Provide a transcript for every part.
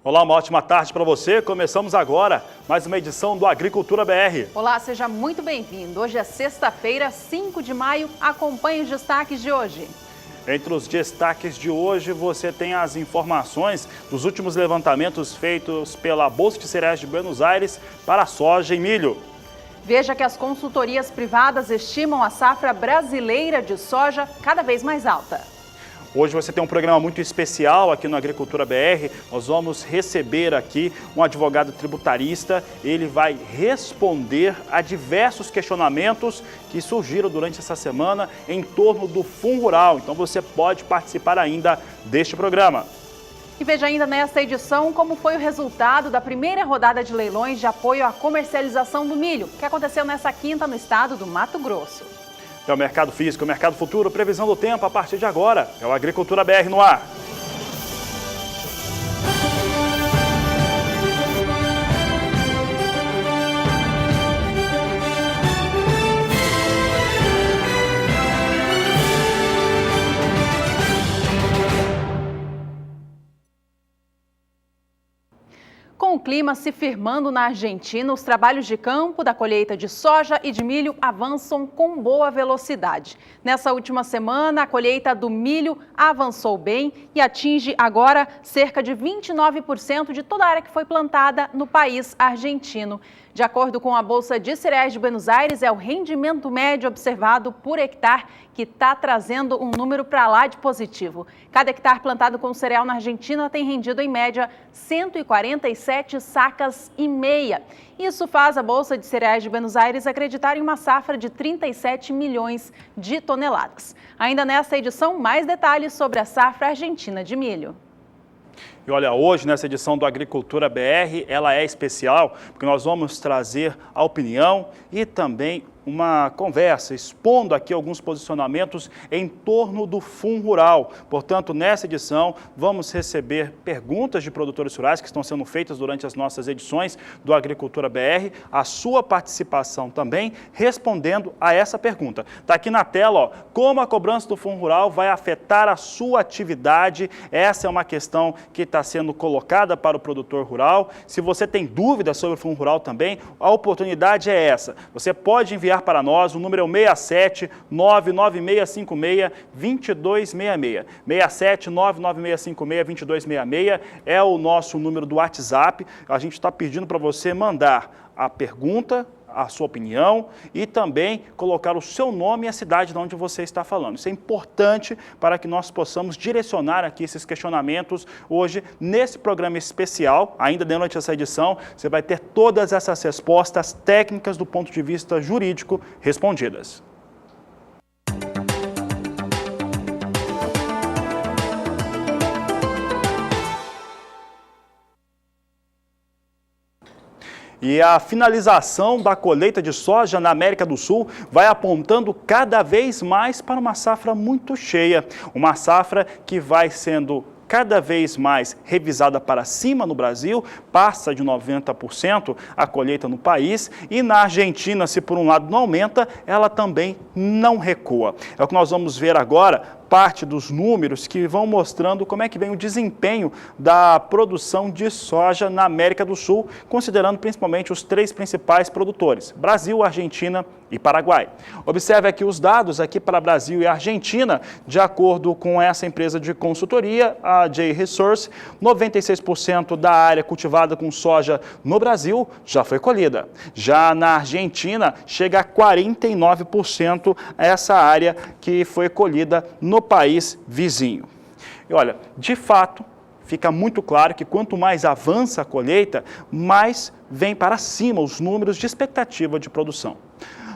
Olá, uma ótima tarde para você. Começamos agora mais uma edição do Agricultura BR. Olá, seja muito bem-vindo. Hoje é sexta-feira, 5 de maio. Acompanhe os destaques de hoje. Entre os destaques de hoje, você tem as informações dos últimos levantamentos feitos pela Bolsa de Cereais de Buenos Aires para soja e milho. Veja que as consultorias privadas estimam a safra brasileira de soja cada vez mais alta. Hoje você tem um programa muito especial aqui no Agricultura BR. Nós vamos receber aqui um advogado tributarista. Ele vai responder a diversos questionamentos que surgiram durante essa semana em torno do Fundo Rural. Então você pode participar ainda deste programa. E veja ainda nesta edição como foi o resultado da primeira rodada de leilões de apoio à comercialização do milho, que aconteceu nesta quinta no estado do Mato Grosso. É o mercado físico, o mercado futuro, previsão do tempo a partir de agora. É o Agricultura BR no ar. Com o clima se firmando na Argentina, os trabalhos de campo da colheita de soja e de milho avançam com boa velocidade. Nessa última semana, a colheita do milho avançou bem e atinge agora cerca de 29% de toda a área que foi plantada no país argentino. De acordo com a Bolsa de Cereais de Buenos Aires, é o rendimento médio observado por hectare que está trazendo um número para lá de positivo. Cada hectare plantado com cereal na Argentina tem rendido, em média, 147 sacas e meia. Isso faz a Bolsa de Cereais de Buenos Aires acreditar em uma safra de 37 milhões de toneladas. Ainda nesta edição, mais detalhes sobre a safra argentina de milho. E olha, hoje nessa edição do Agricultura BR, ela é especial porque nós vamos trazer a opinião e também uma conversa, expondo aqui alguns posicionamentos em torno do Fundo Rural. Portanto, nessa edição, vamos receber perguntas de produtores rurais que estão sendo feitas durante as nossas edições do Agricultura BR, a sua participação também, respondendo a essa pergunta. Está aqui na tela, ó, como a cobrança do Fundo Rural vai afetar a sua atividade. Essa é uma questão que está sendo colocada para o produtor rural. Se você tem dúvidas sobre o Fundo Rural também, a oportunidade é essa. Você pode enviar para nós, o número é o 67 99656 2266. 67 99656 2266 é o nosso número do WhatsApp. A gente está pedindo para você mandar a pergunta, a sua opinião e também colocar o seu nome e a cidade de onde você está falando. Isso é importante para que nós possamos direcionar aqui esses questionamentos hoje nesse programa especial. Ainda durante essa edição, você vai ter todas essas respostas técnicas do ponto de vista jurídico respondidas. E a finalização da colheita de soja na América do Sul vai apontando cada vez mais para uma safra muito cheia. Uma safra que vai sendo cada vez mais revisada para cima no Brasil, passa de 90% a colheita no país, e na Argentina, se por um lado não aumenta, ela também não recua. É o que nós vamos ver agora, parte dos números que vão mostrando como é que vem o desempenho da produção de soja na América do Sul, considerando principalmente os três principais produtores, Brasil, Argentina e Paraguai. Observe aqui os dados aqui para Brasil e Argentina, de acordo com essa empresa de consultoria, a J-Resource, 96% da área cultivada com soja no Brasil já foi colhida. Já na Argentina, chega a 49% essa área que foi colhida no país vizinho. E olha, de fato, fica muito claro que quanto mais avança a colheita, mais vem para cima os números de expectativa de produção.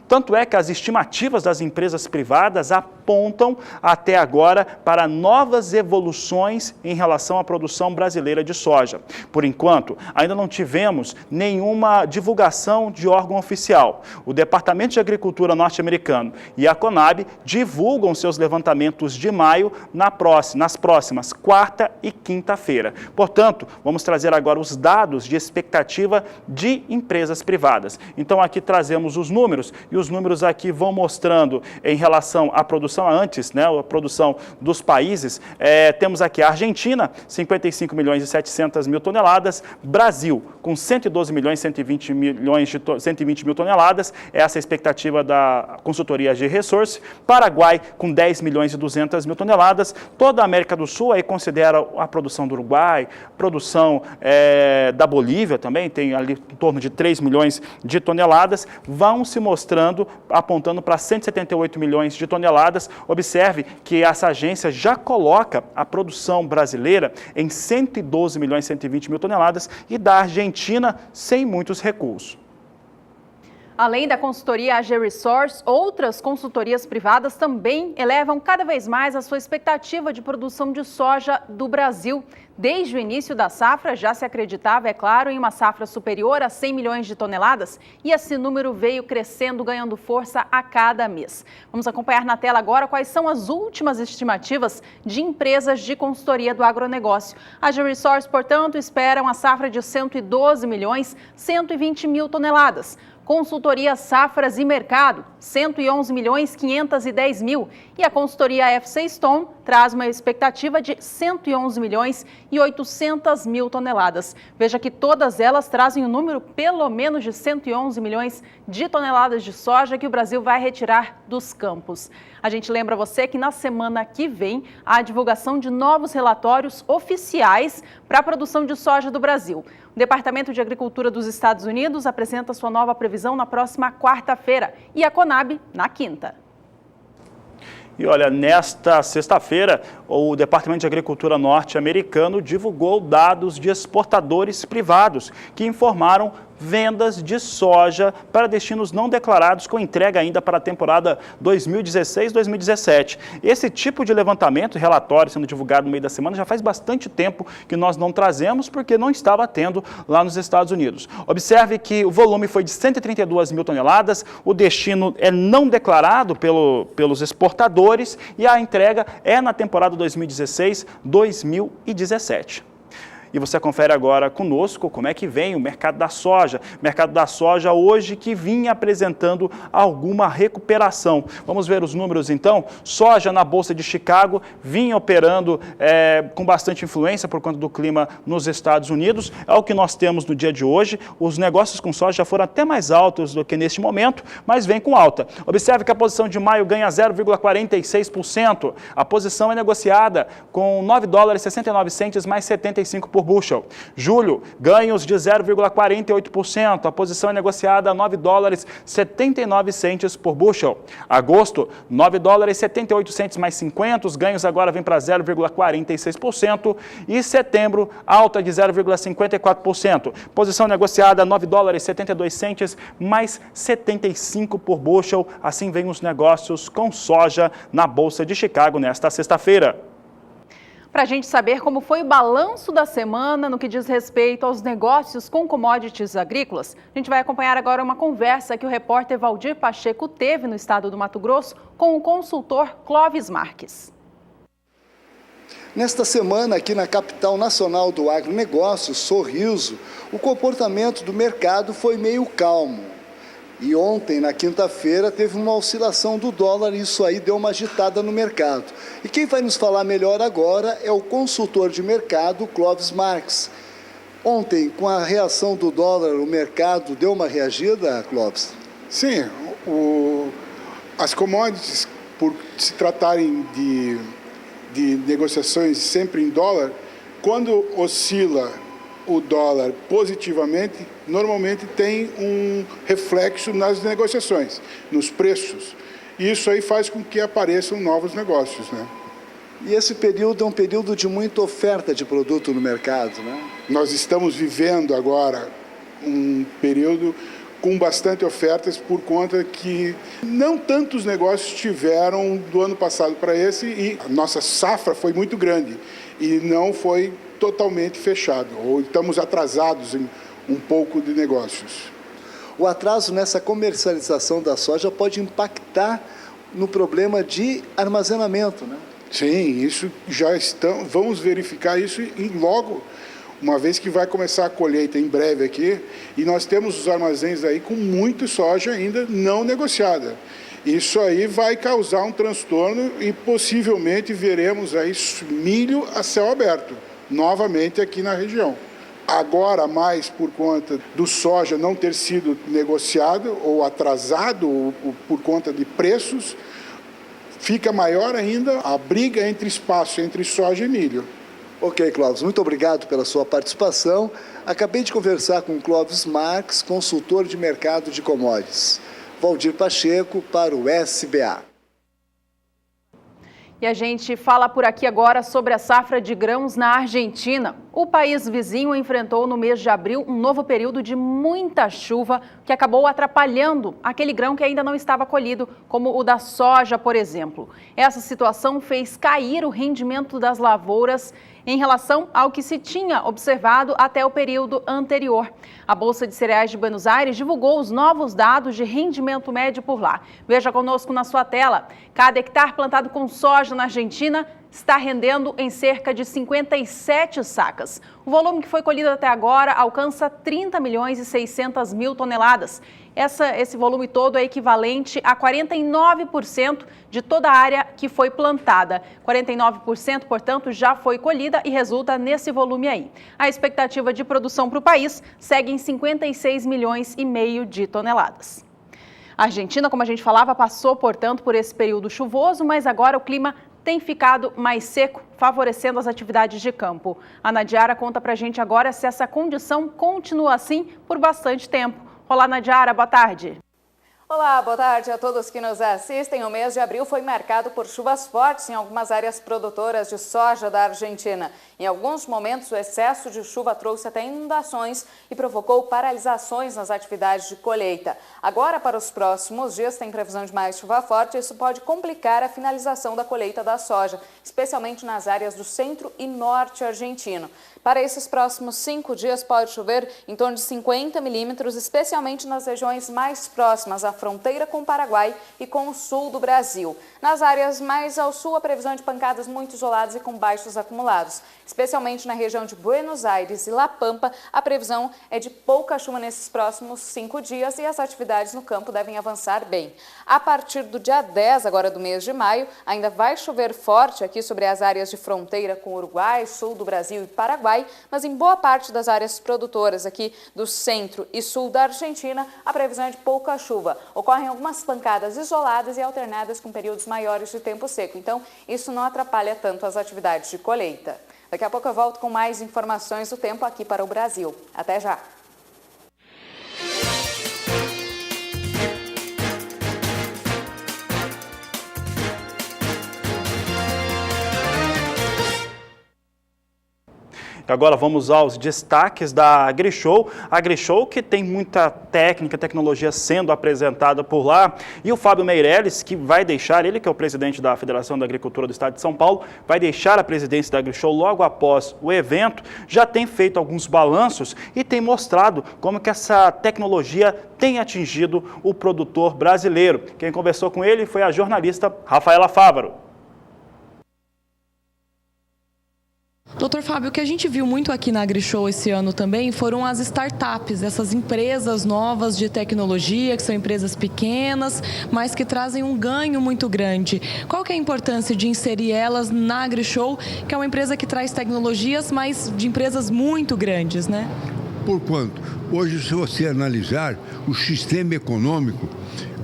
Tanto é que as estimativas das empresas privadas apontam até agora para novas evoluções em relação à produção brasileira de soja. Por enquanto, ainda não tivemos nenhuma divulgação de órgão oficial. O Departamento de Agricultura norte-americano e a Conab divulgam seus levantamentos de maio nas próximas quarta e quinta-feira. Portanto, vamos trazer agora os dados de expectativa de empresas privadas. Então, aqui trazemos os números e e os números aqui vão mostrando em relação à produção antes, né, a produção dos países. Temos aqui a Argentina, 55 milhões e 700 mil toneladas, Brasil, com 112 milhões e 120 mil toneladas, essa é a expectativa da consultoria AG Resource, Paraguai, com 10 milhões e 200 mil toneladas, toda a América do Sul aí considera a produção do Uruguai, produção da Bolívia também, tem ali em torno de 3 milhões de toneladas, vão se mostrando, apontando para 178 milhões de toneladas. Observe que essa agência já coloca a produção brasileira em 112 milhões e 120 mil toneladas e da Argentina sem muitos recuos. Além da consultoria AG Resource, outras consultorias privadas também elevam cada vez mais a sua expectativa de produção de soja do Brasil. Desde o início da safra, já se acreditava, é claro, em uma safra superior a 100 milhões de toneladas e esse número veio crescendo, ganhando força a cada mês. Vamos acompanhar na tela agora quais são as últimas estimativas de empresas de consultoria do agronegócio. A AG Resource, portanto, espera uma safra de 112 milhões 120 mil toneladas. Consultoria Safras e Mercado, 111 milhões 510 mil. E a consultoria FC Stone traz uma expectativa de 111 milhões e 800 mil toneladas. Veja que todas elas trazem um número pelo menos de 111 milhões de toneladas de soja que o Brasil vai retirar dos campos. A gente lembra você que na semana que vem há a divulgação de novos relatórios oficiais para a produção de soja do Brasil. O Departamento de Agricultura dos Estados Unidos apresenta sua nova previsão na próxima quarta-feira e a Conab na quinta. E olha, nesta sexta-feira, o Departamento de Agricultura norte-americano divulgou dados de exportadores privados que informaram vendas de soja para destinos não declarados com entrega ainda para a temporada 2016-2017. Esse tipo de levantamento, relatório sendo divulgado no meio da semana, já faz bastante tempo que nós não trazemos porque não estava tendo lá nos Estados Unidos. Observe que o volume foi de 132 mil toneladas, o destino é não declarado pelos exportadores e a entrega é na temporada 2016-2017. E você confere agora conosco como é que vem o mercado da soja. O mercado da soja hoje que vinha apresentando alguma recuperação. Vamos ver os números então. Soja na Bolsa de Chicago vinha operando com bastante influência por conta do clima nos Estados Unidos. É o que nós temos no dia de hoje. Os negócios com soja já foram até mais altos do que neste momento, mas vem com alta. Observe que a posição de maio ganha 0,46%. A posição é negociada com $9,69 mais 75 por bushel. Julho, ganhos de 0,48%. A posição é negociada a $9,79 por bushel. Agosto, $9,78 mais 50. Os ganhos agora vêm para 0,46%. E setembro, alta de 0,54%. Posição negociada a $9,72 mais 75 por bushel. Assim vem os negócios com soja na Bolsa de Chicago nesta sexta-feira. Para a gente saber como foi o balanço da semana no que diz respeito aos negócios com commodities agrícolas, a gente vai acompanhar agora uma conversa que o repórter Valdir Pacheco teve no estado do Mato Grosso com o consultor Clóvis Marques. Nesta semana, aqui na capital nacional do agronegócio, Sorriso, o comportamento do mercado foi meio calmo. E ontem, na quinta-feira, teve uma oscilação do dólar e isso aí deu uma agitada no mercado. E quem vai nos falar melhor agora é o consultor de mercado, Clóvis Marques. Ontem, com a reação do dólar, o mercado deu uma reagida, Clóvis? Sim, as commodities, por se tratarem de negociações sempre em dólar, quando oscila o dólar positivamente, normalmente tem um reflexo nas negociações, nos preços. E isso aí faz com que apareçam novos negócios, né? E esse período é um período de muita oferta de produto no mercado, né? Nós estamos vivendo agora um período com bastante ofertas por conta que não tantos negócios tiveram do ano passado para esse e a nossa safra foi muito grande e não foi totalmente fechado, ou estamos atrasados em um pouco de negócios. O atraso nessa comercialização da soja pode impactar no problema de armazenamento, né? Sim, isso já vamos verificar isso e logo uma vez que vai começar a colheita em breve aqui, e nós temos os armazéns aí com muito soja ainda não negociada. Isso aí vai causar um transtorno e possivelmente veremos aí milho a céu aberto, novamente aqui na região. Agora, mais por conta do soja não ter sido negociado ou atrasado ou por conta de preços, fica maior ainda a briga entre espaço entre soja e milho. Ok, Clóvis, muito obrigado pela sua participação. Acabei de conversar com o Clóvis Marques, consultor de mercado de commodities. Valdir Pacheco para o SBA. E a gente fala por aqui agora sobre a safra de grãos na Argentina. O país vizinho enfrentou no mês de abril um novo período de muita chuva que acabou atrapalhando aquele grão que ainda não estava colhido, como o da soja, por exemplo. Essa situação fez cair o rendimento das lavouras em relação ao que se tinha observado até o período anterior. A Bolsa de Cereais de Buenos Aires divulgou os novos dados de rendimento médio por lá. Veja conosco na sua tela. Cada hectare plantado com soja na Argentina está rendendo em cerca de 57 sacas. O volume que foi colhido até agora alcança 30 milhões e 600 mil toneladas. Esse volume todo é equivalente a 49% de toda a área que foi plantada. 49%, portanto, já foi colhida e resulta nesse volume aí. A expectativa de produção para o país segue em 56 milhões e meio de toneladas. A Argentina, como a gente falava, passou, portanto, por esse período chuvoso, mas agora o clima tem ficado mais seco, favorecendo as atividades de campo. A Nadiara conta pra gente agora se essa condição continua assim por bastante tempo. Olá, Nadiara, boa tarde. Olá, boa tarde a todos que nos assistem. O mês de abril foi marcado por chuvas fortes em algumas áreas produtoras de soja da Argentina. Em alguns momentos, o excesso de chuva trouxe até inundações e provocou paralisações nas atividades de colheita. Agora, para os próximos dias, tem previsão de mais chuva forte e isso pode complicar a finalização da colheita da soja, especialmente nas áreas do centro e norte argentino. Para esses próximos 5 dias, pode chover em torno de 50 milímetros, especialmente nas regiões mais próximas à fronteira com o Paraguai e com o sul do Brasil. Nas áreas mais ao sul, a previsão é de pancadas muito isoladas e com baixos acumulados. Especialmente na região de Buenos Aires e La Pampa, a previsão é de pouca chuva nesses próximos 5 dias e as atividades no campo devem avançar bem. A partir do dia 10, agora do mês de maio, ainda vai chover forte aqui sobre as áreas de fronteira com o Uruguai, sul do Brasil e Paraguai, mas em boa parte das áreas produtoras aqui do centro e sul da Argentina, a previsão é de pouca chuva. Ocorrem algumas pancadas isoladas e alternadas com períodos maiores de tempo seco, então isso não atrapalha tanto as atividades de colheita. Daqui a pouco eu volto com mais informações do tempo aqui para o Brasil. Até já! Agora vamos aos destaques da AgriShow. A AgriShow que tem muita técnica, tecnologia sendo apresentada por lá. E o Fábio Meirelles, que vai deixar, ele que é o presidente da Federação da Agricultura do Estado de São Paulo, vai deixar a presidência da AgriShow logo após o evento. Já tem feito alguns balanços e tem mostrado como que essa tecnologia tem atingido o produtor brasileiro. Quem conversou com ele foi a jornalista Rafaela Fávaro. Doutor Fábio, o que a gente viu muito aqui na AgriShow esse ano também foram as startups, essas empresas novas de tecnologia, que são empresas pequenas, mas que trazem um ganho muito grande. Qual que é a importância de inserir elas na AgriShow, que é uma empresa que traz tecnologias, mas de empresas muito grandes, né? Por quanto? Hoje, se você analisar, o sistema econômico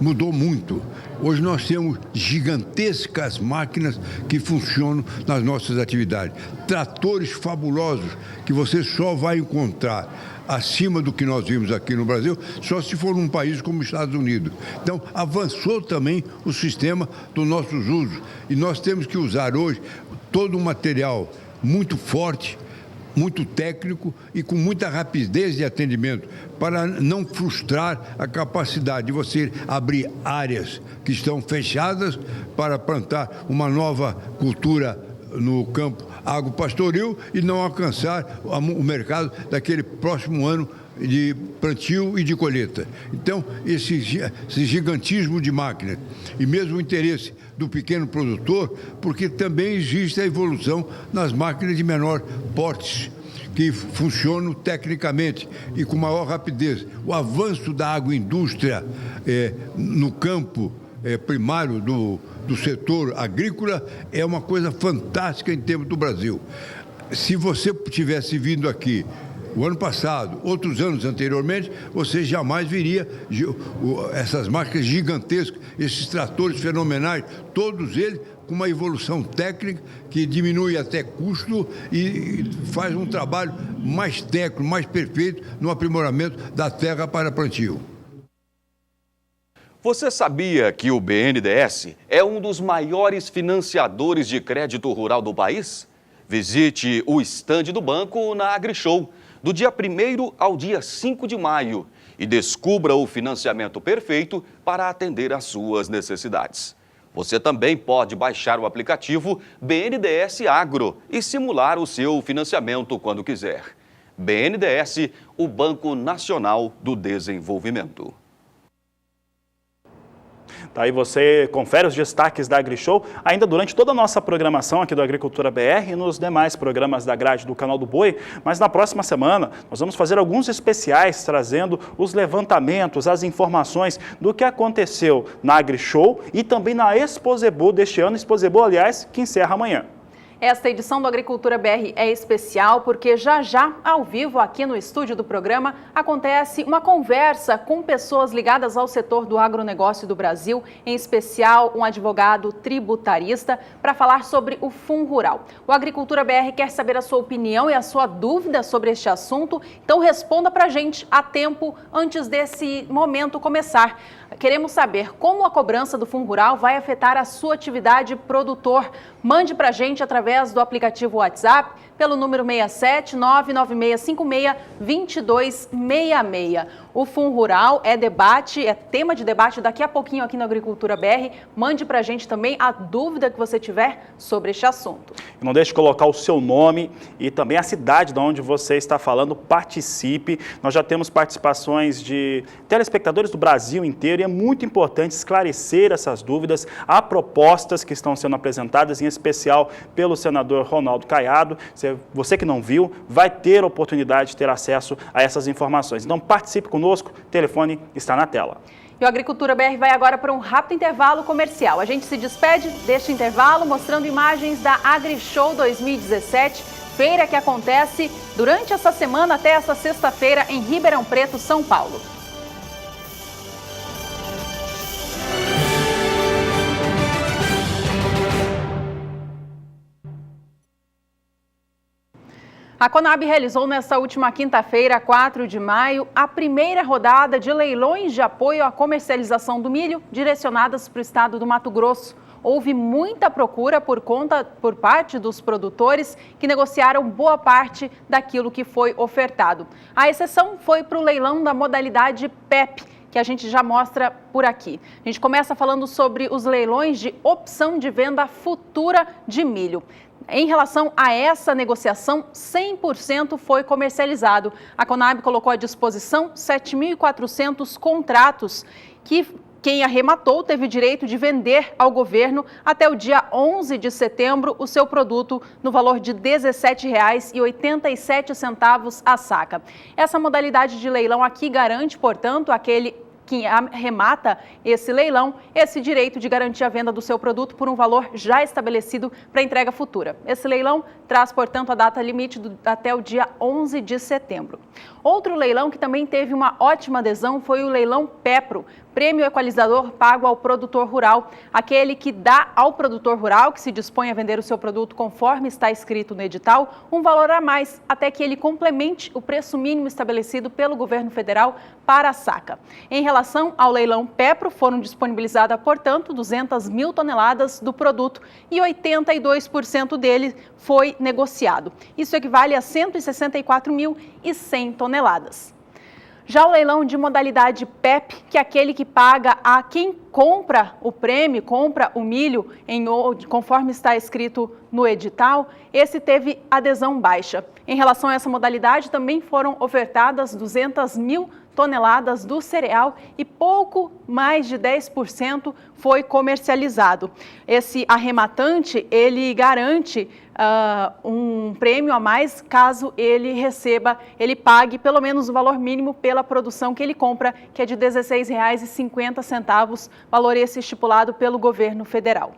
mudou muito. Hoje nós temos gigantescas máquinas que funcionam nas nossas atividades. Tratores fabulosos que você só vai encontrar acima do que nós vimos aqui no Brasil, só se for num país como os Estados Unidos. Então, avançou também o sistema dos nossos usos. E nós temos que usar hoje todo um material muito forte, muito técnico e com muita rapidez de atendimento, para não frustrar a capacidade de você abrir áreas que estão fechadas para plantar uma nova cultura no campo agropastoril e não alcançar o mercado daquele próximo ano de plantio e de colheita. Então, esse gigantismo de máquinas e mesmo o interesse do pequeno produtor, porque também existe a evolução nas máquinas de menor porte, que funcionam tecnicamente e com maior rapidez. O avanço da agroindústria no campo primário do setor agrícola é uma coisa fantástica em termos do Brasil. Se você tivesse vindo aqui o ano passado, outros anos anteriormente, você jamais viria essas máquinas gigantescas, esses tratores fenomenais, todos eles com uma evolução técnica que diminui até custo e faz um trabalho mais técnico, mais perfeito no aprimoramento da terra para plantio. Você sabia que o BNDES é um dos maiores financiadores de crédito rural do país? Visite o estande do banco na AgriShow, do dia 1º ao dia 5 de maio, e descubra o financiamento perfeito para atender às suas necessidades. Você também pode baixar o aplicativo BNDES Agro e simular o seu financiamento quando quiser. BNDES, o Banco Nacional do Desenvolvimento. Tá, e você confere os destaques da AgriShow ainda durante toda a nossa programação aqui do Agricultura BR e nos demais programas da grade do Canal do Boi, mas na próxima semana nós vamos fazer alguns especiais trazendo os levantamentos, as informações do que aconteceu na AgriShow e também na Exposebu deste ano, Exposebu, aliás, que encerra amanhã. Esta edição do Agricultura BR é especial porque já, ao vivo, aqui no estúdio do programa, acontece uma conversa com pessoas ligadas ao setor do agronegócio do Brasil, em especial um advogado tributarista, para falar sobre o FUNRural. O Agricultura BR quer saber a sua opinião e a sua dúvida sobre este assunto, então responda para a gente a tempo antes desse momento começar. Queremos saber como a cobrança do FUNRural vai afetar a sua atividade produtor. Mande para a gente através do aplicativo WhatsApp pelo número 67996562266. O FUNRural é tema de debate daqui a pouquinho aqui no Agricultura BR. Mande para a gente também a dúvida que você tiver sobre este assunto. Não deixe de colocar o seu nome e também a cidade de onde você está falando. Participe. Nós já temos participações de telespectadores do Brasil inteiro e é muito importante esclarecer essas dúvidas. Há propostas que estão sendo apresentadas, em especial pelo senador Ronaldo Caiado. Você que não viu, vai ter a oportunidade de ter acesso a essas informações. Então participe conosco, o telefone está na tela. E o Agricultura BR vai agora para um rápido intervalo comercial. A gente se despede deste intervalo mostrando imagens da AgriShow 2017, feira que acontece durante essa semana até essa sexta-feira em Ribeirão Preto, São Paulo. A Conab realizou nesta última quinta-feira, 4 de maio, a primeira rodada de leilões de apoio à comercialização do milho direcionadas para o estado do Mato Grosso. Houve muita procura por parte dos produtores que negociaram boa parte daquilo que foi ofertado. A exceção foi para o leilão da modalidade PEP, que a gente já mostra por aqui. A gente começa falando sobre os leilões de opção de venda futura de milho. Em relação a essa negociação, 100% foi comercializado. A Conab colocou à disposição 7.400 contratos que quem arrematou teve direito de vender ao governo até o dia 11 de setembro o seu produto no valor de R$ 17,87 a saca. Essa modalidade de leilão aqui garante, portanto, quem arremata esse leilão, esse direito de garantir a venda do seu produto por um valor já estabelecido para entrega futura. Esse leilão traz, portanto, a data limite até o dia 11 de setembro. Outro leilão que também teve uma ótima adesão foi o leilão PEPRO, Prêmio Equalizador pago ao produtor rural, aquele que dá ao produtor rural que se dispõe a vender o seu produto conforme está escrito no edital, um valor a mais até que ele complemente o preço mínimo estabelecido pelo governo federal para a saca. Em relação ao leilão PEPRO, foram disponibilizadas, portanto, 200 mil toneladas do produto e 82% dele foi negociado. Isso equivale a 164.100 toneladas. Já o leilão de modalidade PEP, que é aquele que paga a quem compra o prêmio, compra o milho conforme está escrito no edital, esse teve adesão baixa. Em relação a essa modalidade, também foram ofertadas 200 mil toneladas do cereal e pouco mais de 10% foi comercializado. Esse arrematante, ele garante um prêmio a mais caso ele pague pelo menos o valor mínimo pela produção que ele compra, que é de R$ 16,50, valor esse estipulado pelo governo federal.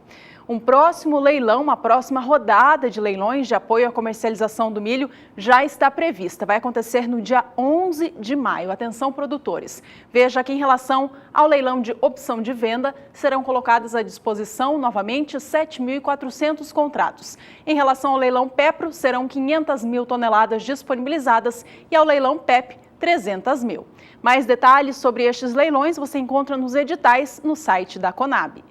Um próximo leilão, uma próxima rodada de leilões de apoio à comercialização do milho já está prevista. Vai acontecer no dia 11 de maio. Atenção, produtores. Veja que em relação ao leilão de opção de venda, serão colocados à disposição novamente 7.400 contratos. Em relação ao leilão PEPRO, serão 500 mil toneladas disponibilizadas e ao leilão PEP, 300 mil. Mais detalhes sobre estes leilões você encontra nos editais no site da Conab.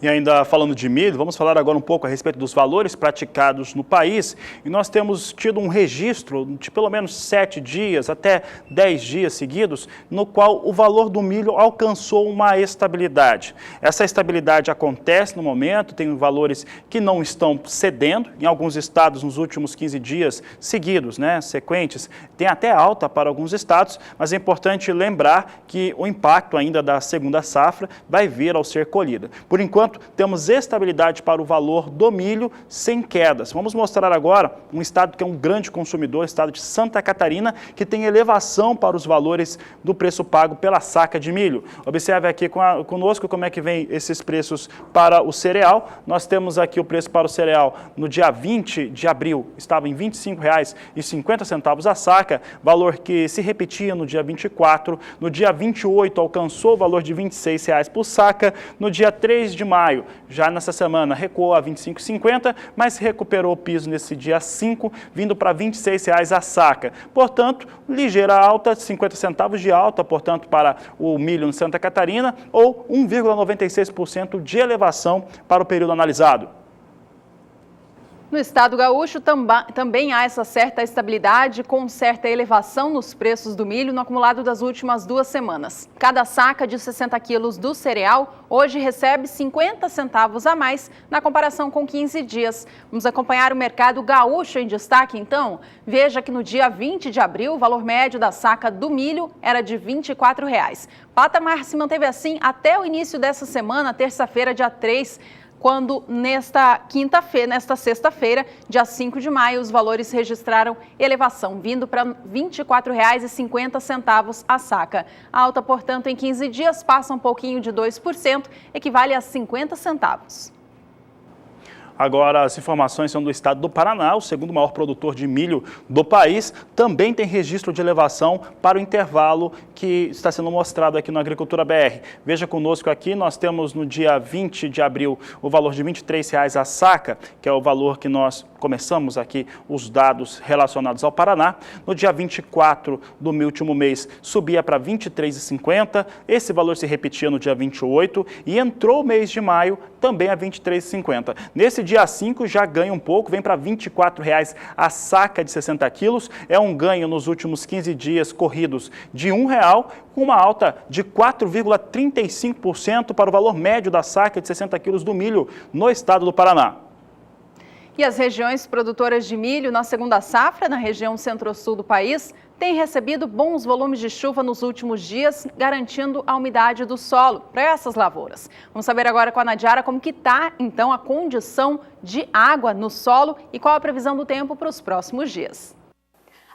E ainda falando de milho, vamos falar agora um pouco a respeito dos valores praticados no país. E nós temos tido um registro de pelo menos 7 dias, até 10 dias seguidos, no qual o valor do milho alcançou uma estabilidade. Essa estabilidade acontece no momento, tem valores que não estão cedendo, em alguns estados nos últimos 15 dias seguidos, sequentes, tem até alta para alguns estados, mas é importante lembrar que o impacto ainda da segunda safra vai vir ao ser colhida. Por enquanto, temos estabilidade para o valor do milho sem quedas. Vamos mostrar agora um estado que é um grande consumidor, o estado de Santa Catarina, que tem elevação para os valores do preço pago pela saca de milho. Observe aqui conosco como é que vem esses preços para o cereal. Nós temos aqui o preço para o cereal no dia 20 de abril, estava em R$ 25,50 a saca, valor que se repetia no dia 24, no dia 28 alcançou o valor de R$ 26 por saca, no dia 3 de maio, já nessa semana, recuou a R$ 25,50, mas recuperou o piso nesse dia 5, vindo para R$ 26 a saca. Portanto, ligeira alta, 50 centavos de alta, portanto, para o milho em Santa Catarina, ou 1,96% de elevação para o período analisado. No estado gaúcho também há essa certa estabilidade com certa elevação nos preços do milho no acumulado das últimas 2 semanas. Cada saca de 60 quilos do cereal hoje recebe 50 centavos a mais na comparação com 15 dias. Vamos acompanhar o mercado gaúcho em destaque então? Veja que no dia 20 de abril o valor médio da saca do milho era de R$ 24. Patamar se manteve assim até o início dessa semana, terça-feira, dia 3, quando nesta sexta-feira, dia 5 de maio, os valores registraram elevação, vindo para R$ 24,50 a saca. A alta, portanto, em 15 dias passa um pouquinho de 2%, equivale a 50 centavos. Agora, as informações são do estado do Paraná, o segundo maior produtor de milho do país, também tem registro de elevação para o intervalo que está sendo mostrado aqui no Agricultura BR. Veja conosco aqui, nós temos no dia 20 de abril o valor de R$ 23 a saca, que é o valor que nós começamos aqui os dados relacionados ao Paraná. No dia 24 do último mês subia para R$ 23,50, esse valor se repetia no dia 28 e entrou o mês de maio também a R$ 23,50. Nesse dia 5 já ganha um pouco, vem para R$ 24 a saca de 60 quilos, é um ganho nos últimos 15 dias corridos de R$ 1, com uma alta de 4,35% para o valor médio da saca de 60 quilos do milho no estado do Paraná. E as regiões produtoras de milho na segunda safra, na região centro-sul do país, têm recebido bons volumes de chuva nos últimos dias, garantindo a umidade do solo para essas lavouras. Vamos saber agora com a Nadiara como que está, então, a condição de água no solo e qual a previsão do tempo para os próximos dias.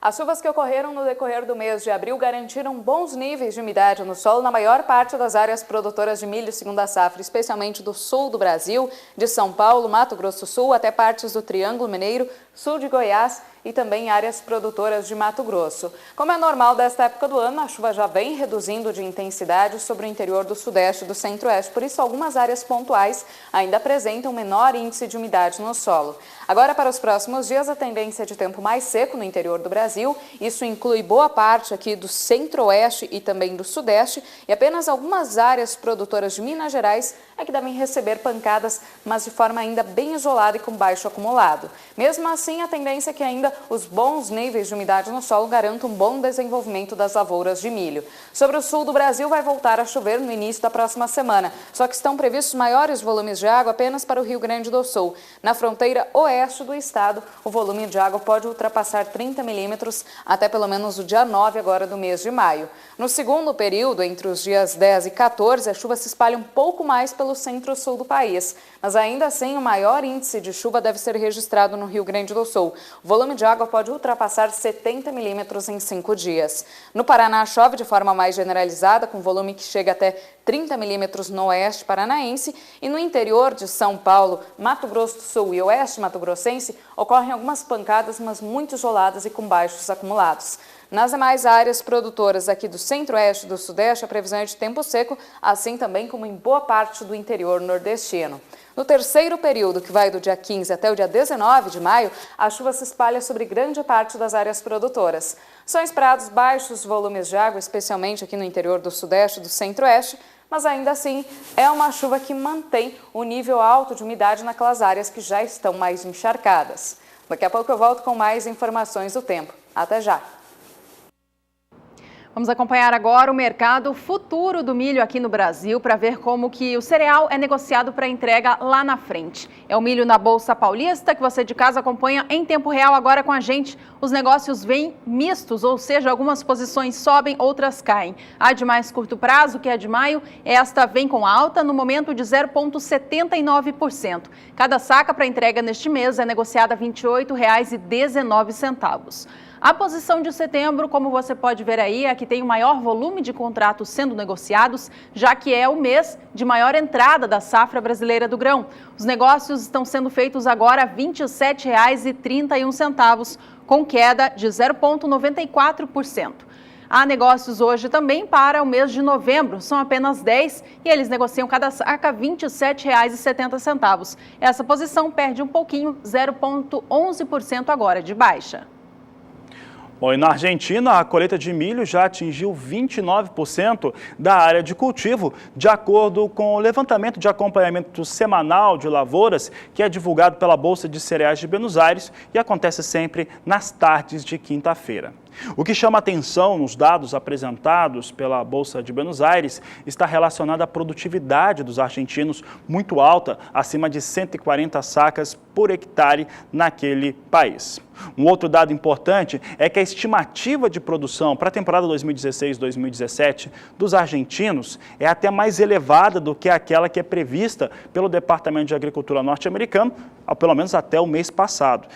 As chuvas que ocorreram no decorrer do mês de abril garantiram bons níveis de umidade no solo na maior parte das áreas produtoras de milho segunda safra, especialmente do sul do Brasil, de São Paulo, Mato Grosso do Sul, até partes do Triângulo Mineiro, sul de Goiás e também áreas produtoras de Mato Grosso. Como é normal desta época do ano, a chuva já vem reduzindo de intensidade sobre o interior do sudeste e do centro-oeste, por isso algumas áreas pontuais ainda apresentam menor índice de umidade no solo. Agora, para os próximos dias, a tendência é de tempo mais seco no interior do Brasil, isso inclui boa parte aqui do centro-oeste e também do sudeste, e apenas algumas áreas produtoras de Minas Gerais é que devem receber pancadas, mas de forma ainda bem isolada e com baixo acumulado. Mesmo assim, a tendência é que ainda os bons níveis de umidade no solo garantam um bom desenvolvimento das lavouras de milho. Sobre o sul do Brasil, vai voltar a chover no início da próxima semana, só que estão previstos maiores volumes de água apenas para o Rio Grande do Sul. Na fronteira oeste do estado, o volume de água pode ultrapassar 30 milímetros até pelo menos o dia 9 agora do mês de maio. No segundo período, entre os dias 10 e 14, a chuva se espalha um pouco mais pelo centro-sul do país, mas ainda assim o maior índice de chuva deve ser registrado no Rio Grande do Sul. O volume de água pode ultrapassar 70 milímetros em 5 dias. No Paraná, chove de forma mais generalizada, com volume que chega até 30 milímetros no oeste paranaense, e no interior de São Paulo, Mato Grosso do Sul e oeste mato-grossense ocorrem algumas pancadas, mas muito isoladas e com baixos acumulados. Nas demais áreas produtoras aqui do centro-oeste e do sudeste, a previsão é de tempo seco, assim também como em boa parte do interior nordestino. No terceiro período, que vai do dia 15 até o dia 19 de maio, a chuva se espalha sobre grande parte das áreas produtoras. São esperados baixos volumes de água, especialmente aqui no interior do sudeste e do centro-oeste, mas ainda assim é uma chuva que mantém o nível alto de umidade naquelas áreas que já estão mais encharcadas. Daqui a pouco eu volto com mais informações do tempo. Até já! Vamos acompanhar agora o mercado futuro do milho aqui no Brasil para ver como que o cereal é negociado para entrega lá na frente. É o milho na Bolsa Paulista que você de casa acompanha em tempo real agora com a gente. Os negócios vêm mistos, ou seja, algumas posições sobem, outras caem. A de mais curto prazo, que é a de maio, esta vem com alta no momento de 0,79%. Cada saca para entrega neste mês é negociada R$ 28,19. A posição de setembro, como você pode ver aí, é que tem o maior volume de contratos sendo negociados, já que é o mês de maior entrada da safra brasileira do grão. Os negócios estão sendo feitos agora a R$ 27,31, com queda de 0,94%. Há negócios hoje também para o mês de novembro, são apenas 10 e eles negociam cada saca R$ 27,70. Essa posição perde um pouquinho, 0,11% agora de baixa. Bom, e na Argentina, a colheita de milho já atingiu 29% da área de cultivo, de acordo com o levantamento de acompanhamento semanal de lavouras, que é divulgado pela Bolsa de Cereais de Buenos Aires e acontece sempre nas tardes de quinta-feira. O que chama atenção nos dados apresentados pela Bolsa de Buenos Aires está relacionado à produtividade dos argentinos, muito alta, acima de 140 sacas por hectare naquele país. Um outro dado importante é que a estimativa de produção para a temporada 2016-2017 dos argentinos é até mais elevada do que aquela que é prevista pelo Departamento de Agricultura norte-americano, pelo menos até o mês passado.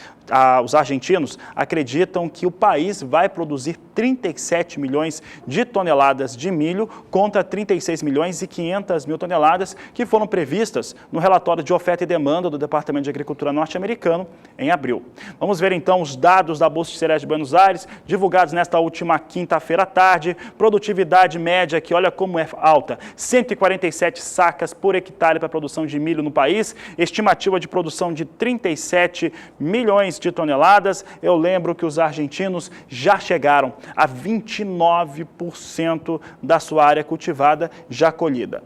Os argentinos acreditam que o país vai produzir 37 milhões de toneladas de milho contra 36 milhões e 500 mil toneladas que foram previstas no relatório de oferta e demanda do Departamento de Agricultura norte-americano em abril. Vamos ver então os dados da Bolsa de Cereais de Buenos Aires, divulgados nesta última quinta-feira à tarde. Produtividade média, que olha como é alta, 147 sacas por hectare para a produção de milho no país, estimativa de produção de 37 milhões de toneladas. Eu lembro que os argentinos já chegaram a 29% da sua área cultivada já colhida.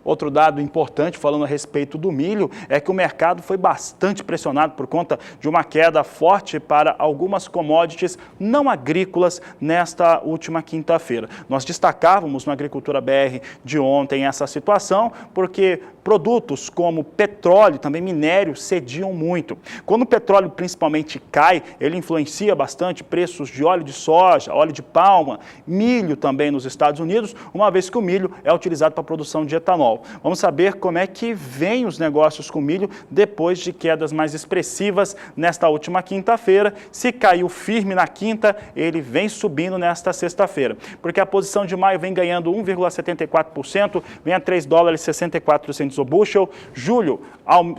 Outro dado importante, falando a respeito do milho, é que o mercado foi bastante pressionado por conta de uma queda forte para algumas commodities não agrícolas nesta última quinta-feira. Nós destacávamos no Agricultura BR de ontem essa situação, porque produtos como petróleo, também minério, cediam muito. Quando o petróleo principalmente cai, ele influencia bastante preços de óleo de soja, óleo de palma, milho também nos Estados Unidos, uma vez que o milho é utilizado para a produção de etanol. Vamos saber como é que vem os negócios com milho depois de quedas mais expressivas nesta última quinta-feira. Se caiu firme na quinta, ele vem subindo nesta sexta-feira, porque a posição de maio vem ganhando 1,74%, vem a $3,64 o bushel. Julho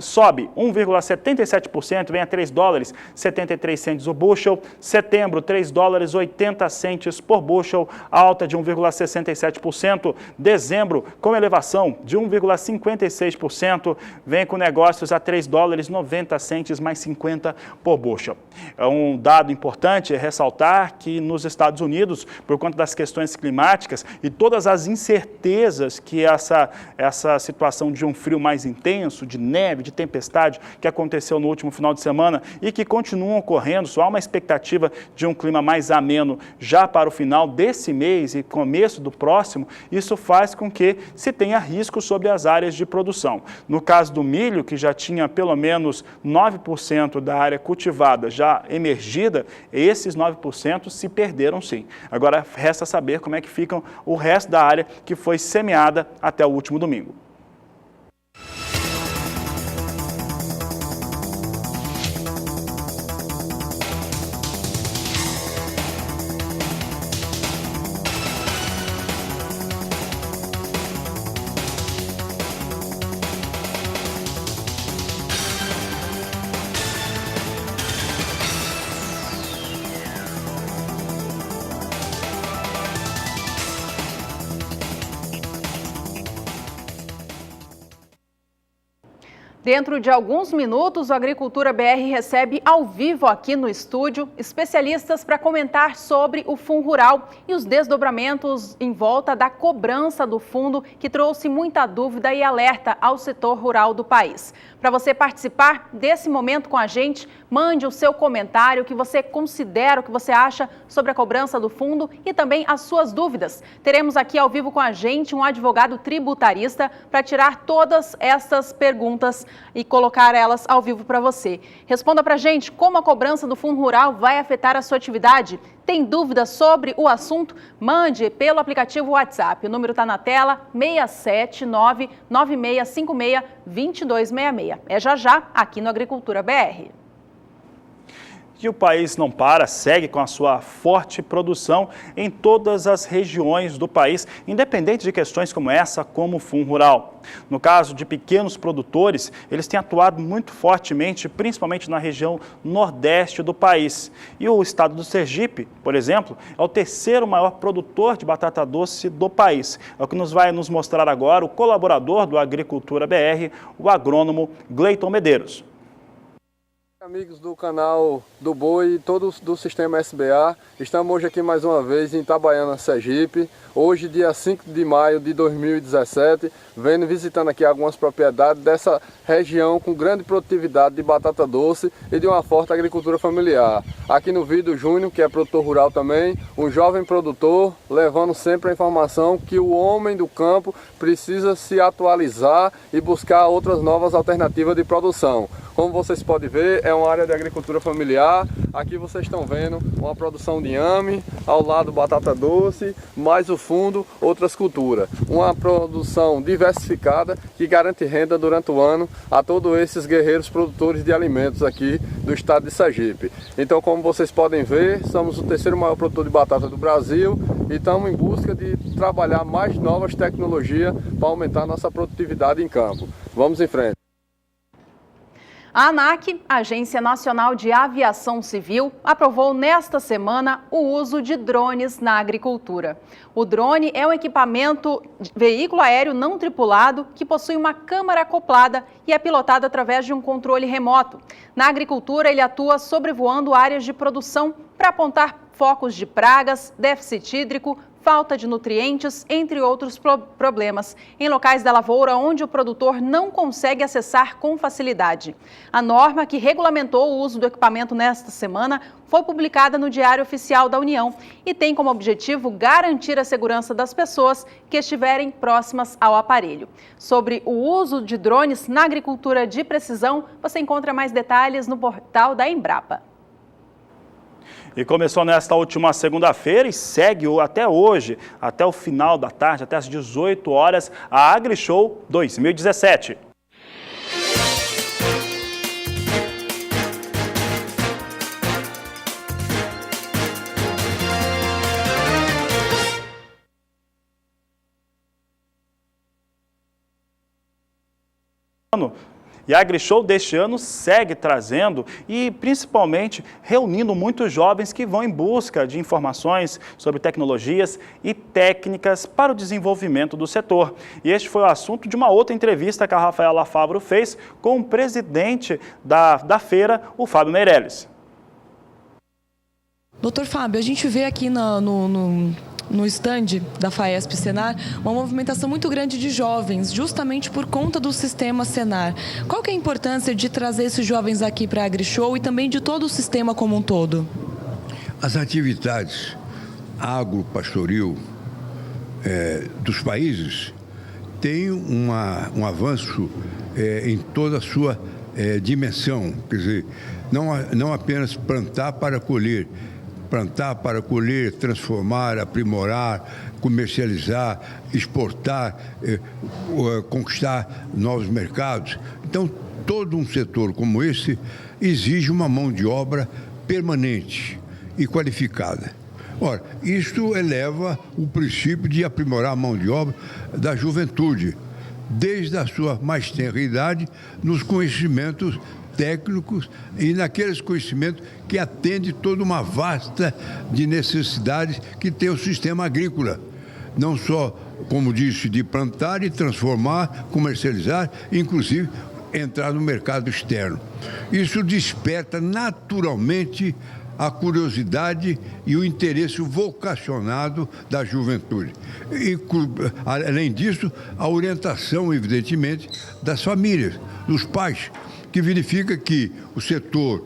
sobe 1,77%, vem a $3,73 o bushel. Setembro, $3,80 por bushel, alta de 1,67%. Dezembro, com elevação de 1,56%, vem com negócios a $3,90 mais 50 por bushel. É um dado importante ressaltar que nos Estados Unidos, por conta das questões climáticas e todas as incertezas que essa situação de de um frio mais intenso, de neve, de tempestade que aconteceu no último final de semana e que continuam ocorrendo. Só há uma expectativa de um clima mais ameno já para o final desse mês e começo do próximo. Isso faz com que se tenha risco sobre as áreas de produção. No caso do milho, que já tinha pelo menos 9% da área cultivada já emergida, esses 9% se perderam sim. Agora resta saber como é que ficam o resto da área que foi semeada até o último domingo. Dentro de alguns minutos, o Agricultura BR recebe ao vivo aqui no estúdio especialistas para comentar sobre o Fundo Rural e os desdobramentos em volta da cobrança do fundo, que trouxe muita dúvida e alerta ao setor rural do país. Para você participar desse momento com a gente, mande o seu comentário, o que você considera, o que você acha sobre a cobrança do fundo e também as suas dúvidas. Teremos aqui ao vivo com a gente um advogado tributarista para tirar todas essas perguntas e colocar elas ao vivo para você. Responda para a gente como a cobrança do Fundo Rural vai afetar a sua atividade. Tem dúvidas sobre o assunto? Mande pelo aplicativo WhatsApp. O número está na tela, 679-9656-2266. É já aqui no Agricultura BR. E o país não para, segue com a sua forte produção em todas as regiões do país, independente de questões como essa, como o Fundo Rural. No caso de pequenos produtores, eles têm atuado muito fortemente, principalmente na região nordeste do país. E o estado do Sergipe, por exemplo, é o terceiro maior produtor de batata doce do país. É o que vai nos mostrar agora o colaborador do Agricultura BR, o agrônomo Gleiton Medeiros. Amigos do canal do Boi e todos do Sistema SBA, estamos hoje aqui mais uma vez em Itabaiana, Sergipe. Hoje, dia 5 de maio de 2017, visitando aqui algumas propriedades dessa região com grande produtividade de batata doce e de uma forte agricultura familiar. Aqui no vídeo, o Júnior, que é produtor rural também, um jovem produtor, levando sempre a informação que o homem do campo precisa se atualizar e buscar outras novas alternativas de produção. Como vocês podem ver, é uma área de agricultura familiar. Aqui vocês estão vendo uma produção de inhame, ao lado batata doce, mais o fundo, outras culturas. Uma produção diversificada que garante renda durante o ano a todos esses guerreiros produtores de alimentos aqui do estado de Sergipe. Então, como vocês podem ver, somos o terceiro maior produtor de batata do Brasil e estamos em busca de trabalhar mais novas tecnologias para aumentar nossa produtividade em campo. Vamos em frente. A ANAC, Agência Nacional de Aviação Civil, aprovou nesta semana o uso de drones na agricultura. O drone é um equipamento de veículo aéreo não tripulado que possui uma câmara acoplada e é pilotado através de um controle remoto. Na agricultura, ele atua sobrevoando áreas de produção para apontar focos de pragas, déficit hídrico, falta de nutrientes, entre outros problemas, em locais da lavoura onde o produtor não consegue acessar com facilidade. A norma que regulamentou o uso do equipamento nesta semana foi publicada no Diário Oficial da União e tem como objetivo garantir a segurança das pessoas que estiverem próximas ao aparelho. Sobre o uso de drones na agricultura de precisão, você encontra mais detalhes no portal da Embrapa. E começou nesta última segunda-feira e segue até hoje, até o final da tarde, até às 18 horas, a AgriShow 2017. E a AgriShow deste ano segue trazendo e principalmente reunindo muitos jovens que vão em busca de informações sobre tecnologias e técnicas para o desenvolvimento do setor. E este foi o assunto de uma outra entrevista que a Rafaela Fabro fez com o presidente da feira, o Fábio Meirelles. Doutor Fábio, a gente vê aqui no no estande da FAESP Senar uma movimentação muito grande de jovens, justamente por conta do sistema Senar. Qual que é a importância de trazer esses jovens aqui para a AgriShow e também de todo o sistema como um todo? As atividades agro-pastoril dos países têm um avanço em toda a sua dimensão, quer dizer, não apenas plantar, transformar, aprimorar, comercializar, exportar, conquistar novos mercados. Então, todo um setor como esse exige uma mão de obra permanente e qualificada. Ora, isto eleva o princípio de aprimorar a mão de obra da juventude, desde a sua mais tenra idade, nos conhecimentos técnicos e naqueles conhecimentos que atendem toda uma vasta de necessidades que tem o sistema agrícola. Não só, como disse, de plantar e transformar, comercializar, inclusive entrar no mercado externo. Isso desperta naturalmente a curiosidade e o interesse vocacionado da juventude. E, além disso, a orientação, evidentemente, das famílias, dos pais, que verifica que o setor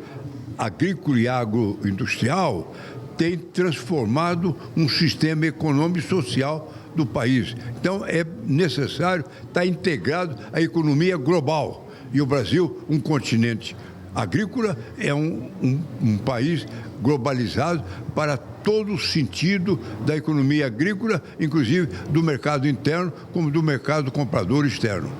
agrícola e agroindustrial tem transformado um sistema econômico e social do país. Então, é necessário estar integrado à economia global. E o Brasil, um continente agrícola, é um país globalizado para todo o sentido da economia agrícola, inclusive do mercado interno, como do mercado comprador externo.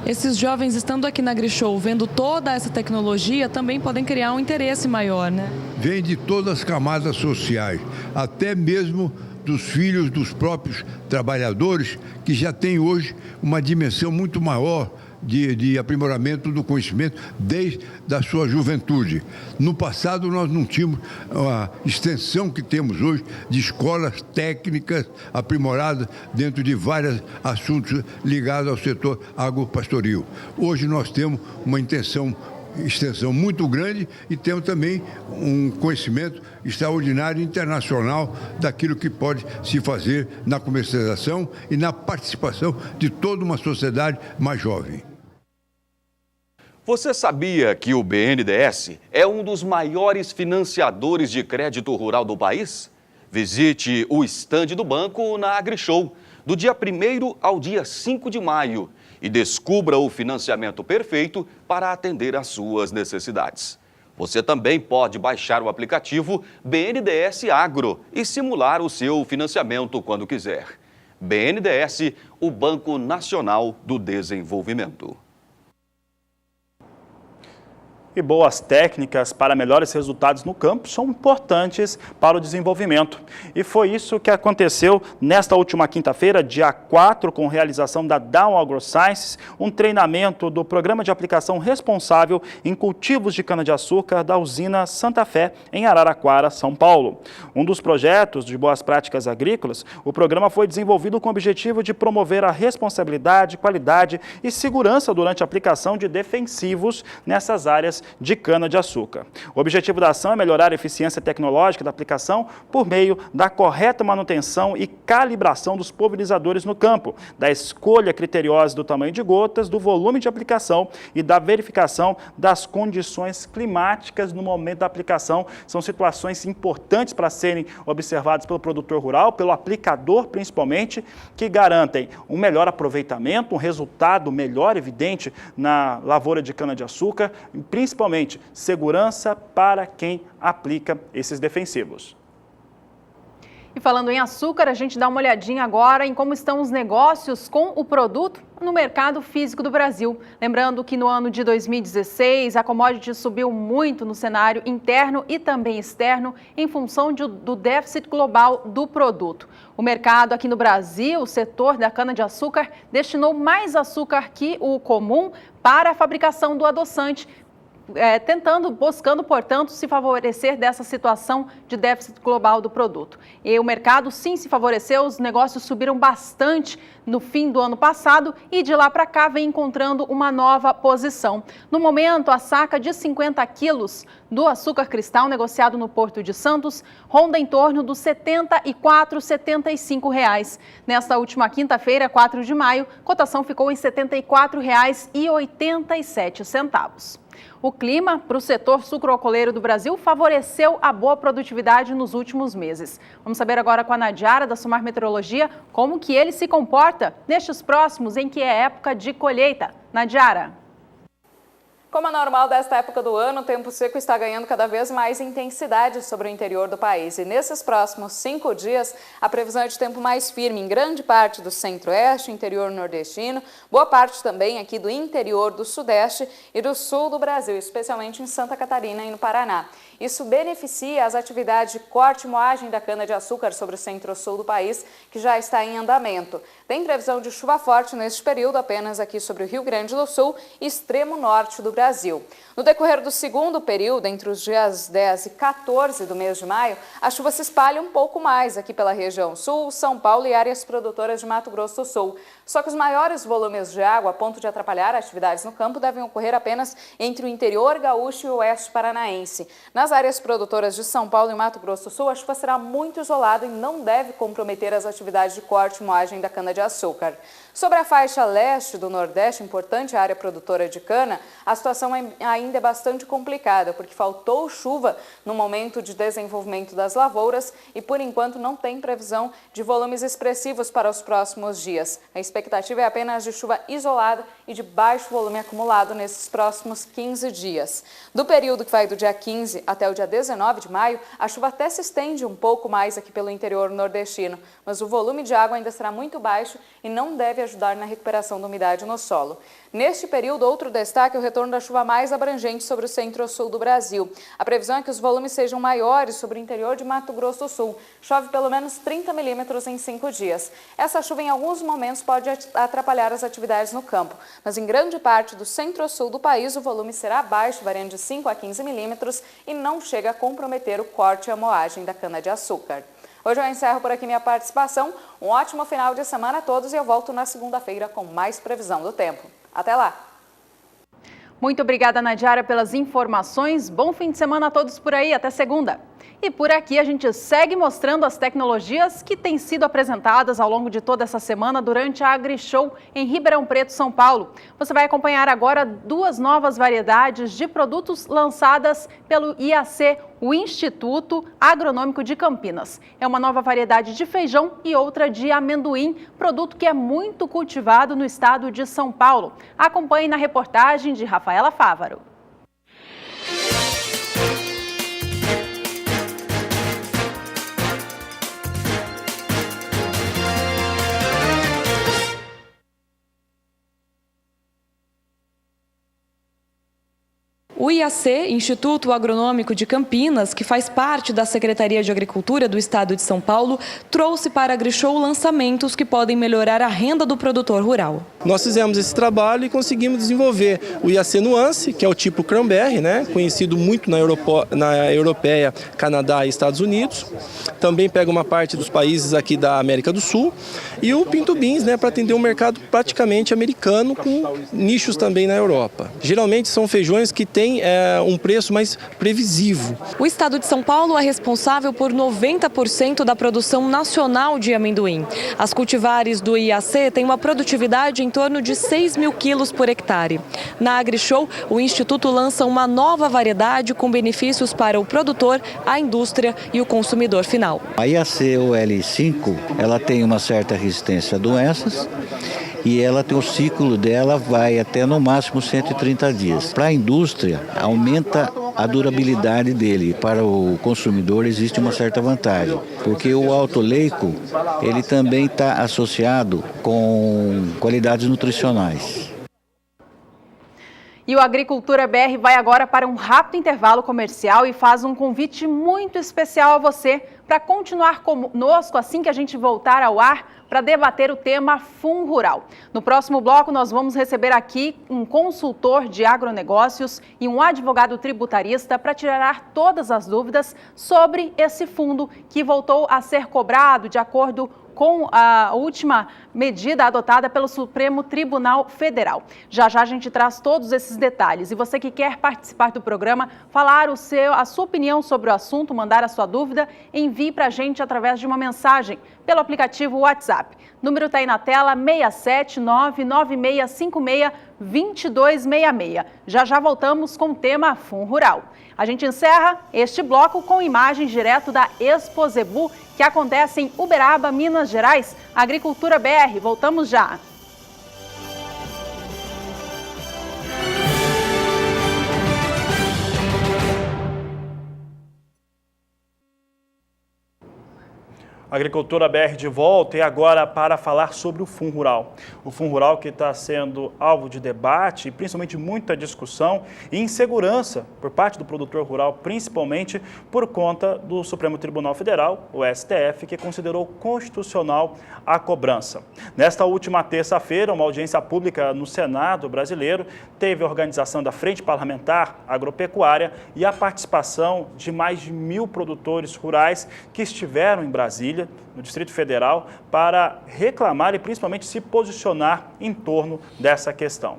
Esses jovens, estando aqui na AgriShow, vendo toda essa tecnologia, também podem criar um interesse maior, né? Vem de todas as camadas sociais, até mesmo dos filhos dos próprios trabalhadores, que já têm hoje uma dimensão muito maior de aprimoramento do conhecimento desde a sua juventude. No passado, nós não tínhamos a extensão que temos hoje de escolas técnicas aprimoradas dentro de vários assuntos ligados ao setor agropastoril. Hoje nós temos uma extensão muito grande e temos também um conhecimento extraordinário internacional daquilo que pode se fazer na comercialização e na participação de toda uma sociedade mais jovem. Você sabia que o BNDES é um dos maiores financiadores de crédito rural do país? Visite o estande do banco na AgriShow, do dia 1º ao dia 5 de maio, e descubra o financiamento perfeito para atender às suas necessidades. Você também pode baixar o aplicativo BNDES Agro e simular o seu financiamento quando quiser. BNDES, o Banco Nacional do Desenvolvimento. E boas técnicas para melhores resultados no campo são importantes para o desenvolvimento. E foi isso que aconteceu nesta última quinta-feira, dia 4, com realização da Dow AgroSciences, um treinamento do Programa de Aplicação Responsável em Cultivos de Cana-de-Açúcar da usina Santa Fé, em Araraquara, São Paulo. Um dos projetos de boas práticas agrícolas, o programa foi desenvolvido com o objetivo de promover a responsabilidade, qualidade e segurança durante a aplicação de defensivos nessas áreas de cana-de-açúcar. O objetivo da ação é melhorar a eficiência tecnológica da aplicação por meio da correta manutenção e calibração dos pulverizadores no campo, da escolha criteriosa do tamanho de gotas, do volume de aplicação e da verificação das condições climáticas no momento da aplicação. São situações importantes para serem observadas pelo produtor rural, pelo aplicador principalmente, que garantem um melhor aproveitamento, um resultado melhor evidente na lavoura de cana-de-açúcar, principalmente segurança para quem aplica esses defensivos. E falando em açúcar, a gente dá uma olhadinha agora em como estão os negócios com o produto no mercado físico do Brasil. Lembrando que no ano de 2016, a commodity subiu muito no cenário interno e também externo em função do déficit global do produto. O mercado aqui no Brasil, o setor da cana-de-açúcar, destinou mais açúcar que o comum para a fabricação do adoçante, buscando, portanto, se favorecer dessa situação de déficit global do produto. E o mercado, sim, se favoreceu, os negócios subiram bastante no fim do ano passado e de lá para cá vem encontrando uma nova posição. No momento, a saca de 50 quilos do açúcar cristal negociado no Porto de Santos ronda em torno dos R$ 74, R$ 75. Nesta última quinta-feira, 4 de maio, a cotação ficou em R$ 74,87. O clima para o setor sucroalcooleiro do Brasil favoreceu a boa produtividade nos últimos meses. Vamos saber agora com a Nadiara, da Sumar Meteorologia, como que ele se comporta nestes próximos, em que é época de colheita. Nadiara. Como é normal desta época do ano, o tempo seco está ganhando cada vez mais intensidade sobre o interior do país. E nesses próximos 5 dias, a previsão é de tempo mais firme em grande parte do centro-oeste, interior nordestino, boa parte também aqui do interior do sudeste e do sul do Brasil, especialmente em Santa Catarina e no Paraná. Isso beneficia as atividades de corte e moagem da cana-de-açúcar sobre o centro-sul do país, que já está em andamento. Tem previsão de chuva forte neste período apenas aqui sobre o Rio Grande do Sul e extremo norte do Brasil. No decorrer do segundo período, entre os dias 10 e 14 do mês de maio, a chuva se espalha um pouco mais aqui pela região sul, São Paulo e áreas produtoras de Mato Grosso do Sul. Só que os maiores volumes de água, a ponto de atrapalhar atividades no campo, devem ocorrer apenas entre o interior gaúcho e o oeste paranaense. Nas áreas produtoras de São Paulo e Mato Grosso do Sul, a chuva será muito isolada e não deve comprometer as atividades de corte e moagem da cana-de-açúcar. Sobre a faixa leste do Nordeste, importante área produtora de cana, a situação ainda é bastante complicada, porque faltou chuva no momento de desenvolvimento das lavouras e, por enquanto, não tem previsão de volumes expressivos para os próximos dias. A expectativa é apenas de chuva isolada e de baixo volume acumulado nesses próximos 15 dias. Do período que vai do dia 15 até o dia 19 de maio, a chuva até se estende um pouco mais aqui pelo interior nordestino, mas o volume de água ainda será muito baixo e não deve ajudar na recuperação da umidade no solo. Neste período, outro destaque é o retorno da chuva mais abrangente sobre o centro-sul do Brasil. A previsão é que os volumes sejam maiores sobre o interior de Mato Grosso do Sul. Chove pelo menos 30 milímetros em 5 dias. Essa chuva, em alguns momentos, pode atrapalhar as atividades no campo, mas em grande parte do centro-sul do país o volume será baixo, variando de 5 a 15 milímetros e não chega a comprometer o corte e a moagem da cana-de-açúcar. Hoje eu encerro por aqui minha participação. Um ótimo final de semana a todos e eu volto na segunda-feira com mais previsão do tempo. Até lá! Muito obrigada, Nadiara, pelas informações. Bom fim de semana a todos por aí. Até segunda. E por aqui a gente segue mostrando as tecnologias que têm sido apresentadas ao longo de toda essa semana durante a AgriShow em Ribeirão Preto, São Paulo. Você vai acompanhar agora 2 novas variedades de produtos lançadas pelo IAC, o Instituto Agronômico de Campinas. É uma nova variedade de feijão e outra de amendoim, produto que é muito cultivado no estado de São Paulo. Acompanhe na reportagem de Rafaela Fávaro. O IAC, Instituto Agronômico de Campinas, que faz parte da Secretaria de Agricultura do Estado de São Paulo, trouxe para a AgriShow lançamentos que podem melhorar a renda do produtor rural. Nós fizemos esse trabalho e conseguimos desenvolver o IAC Nuance, que é o tipo cranberry, conhecido muito na Europeia, Canadá e Estados Unidos. Também pega uma parte dos países aqui da América do Sul. E o Pinto Beans, para atender um mercado praticamente americano, com nichos também na Europa. Geralmente são feijões que têm um preço mais previsível. O estado de São Paulo é responsável por 90% da produção nacional de amendoim. As cultivares do IAC têm uma produtividade em torno de 6 mil quilos por hectare. Na AgriShow, o Instituto lança uma nova variedade com benefícios para o produtor, a indústria e o consumidor final. A IAC OL5, ela tem uma certa resistência a doenças e ela tem o ciclo dela vai até no máximo 130 dias. Para a indústria, aumenta a durabilidade dele. Para o consumidor existe uma certa vantagem, porque o alto oleico, ele também está associado com qualidades nutricionais. E o Agricultura BR vai agora para um rápido intervalo comercial e faz um convite muito especial a você para continuar conosco assim que a gente voltar ao ar para debater o tema FunRural. No próximo bloco, nós vamos receber aqui um consultor de agronegócios e um advogado tributarista para tirar todas as dúvidas sobre esse fundo que voltou a ser cobrado de acordo com a última medida adotada pelo Supremo Tribunal Federal. Já já a gente traz todos esses detalhes. E você que quer participar do programa, falar a sua opinião sobre o assunto, mandar a sua dúvida, envie para a gente através de uma mensagem pelo aplicativo WhatsApp. O número está aí na tela, 67996562266. Já já voltamos com o tema FunRural. A gente encerra este bloco com imagens direto da Expo Zebu, que acontece em Uberaba, Minas Gerais. Agricultura BR, voltamos já. Agricultura BR de volta e agora para falar sobre o FunRural. O FunRural que está sendo alvo de debate e principalmente muita discussão e insegurança por parte do produtor rural, principalmente por conta do Supremo Tribunal Federal, o STF, que considerou constitucional a cobrança. Nesta última terça-feira, uma audiência pública no Senado brasileiro teve a organização da Frente Parlamentar Agropecuária e a participação de mais de 1.000 produtores rurais que estiveram em Brasília, no Distrito Federal, para reclamar e principalmente se posicionar em torno dessa questão.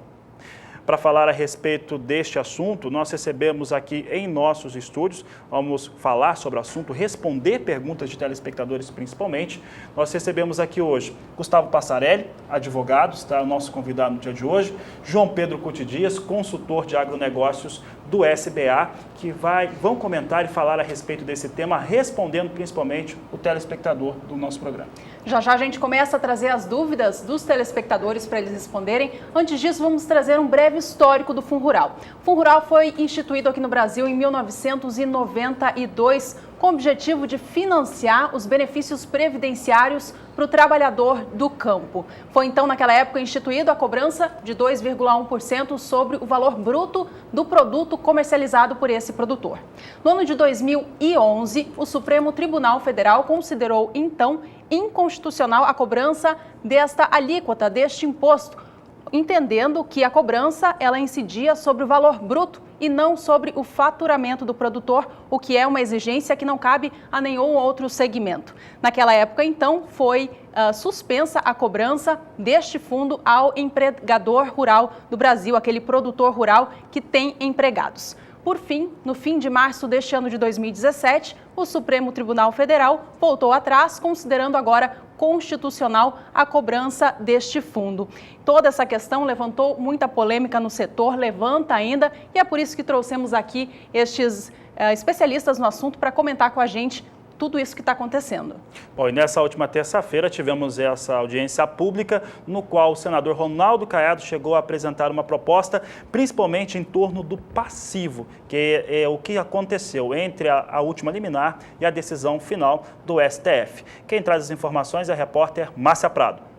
Para falar a respeito deste assunto, nós recebemos aqui em nossos estúdios, vamos falar sobre o assunto, responder perguntas de telespectadores principalmente. Nós recebemos aqui hoje Gustavo Passarelli, advogado, está o nosso convidado no dia de hoje, João Pedro Cuti Dias, consultor de agronegócios do SBA, que vão comentar e falar a respeito desse tema, respondendo principalmente o telespectador do nosso programa. Já já a gente começa a trazer as dúvidas dos telespectadores para eles responderem. Antes disso, vamos trazer um breve histórico do FunRural. O FunRural foi instituído aqui no Brasil em 1992 com o objetivo de financiar os benefícios previdenciários para o trabalhador do campo. Foi então, naquela época, instituída a cobrança de 2,1% sobre o valor bruto do produto comercializado por esse produtor. No ano de 2011, o Supremo Tribunal Federal considerou, então, inconstitucional a cobrança desta alíquota, deste imposto, entendendo que a cobrança ela incidia sobre o valor bruto e não sobre o faturamento do produtor, o que é uma exigência que não cabe a nenhum outro segmento. Naquela época, então, foi suspensa a cobrança deste fundo ao empregador rural do Brasil, aquele produtor rural que tem empregados. Por fim, no fim de março deste ano de 2017, o Supremo Tribunal Federal voltou atrás, considerando agora constitucional a cobrança deste fundo. Toda essa questão levantou muita polêmica no setor, levanta ainda, e é por isso que trouxemos aqui estes especialistas no assunto para comentar com a gente tudo isso que está acontecendo. Bom, e nessa última terça-feira tivemos essa audiência pública no qual o senador Ronaldo Caiado chegou a apresentar uma proposta, principalmente em torno do passivo, que é o que aconteceu entre a última liminar e a decisão final do STF. Quem traz as informações é a repórter Márcia Prado.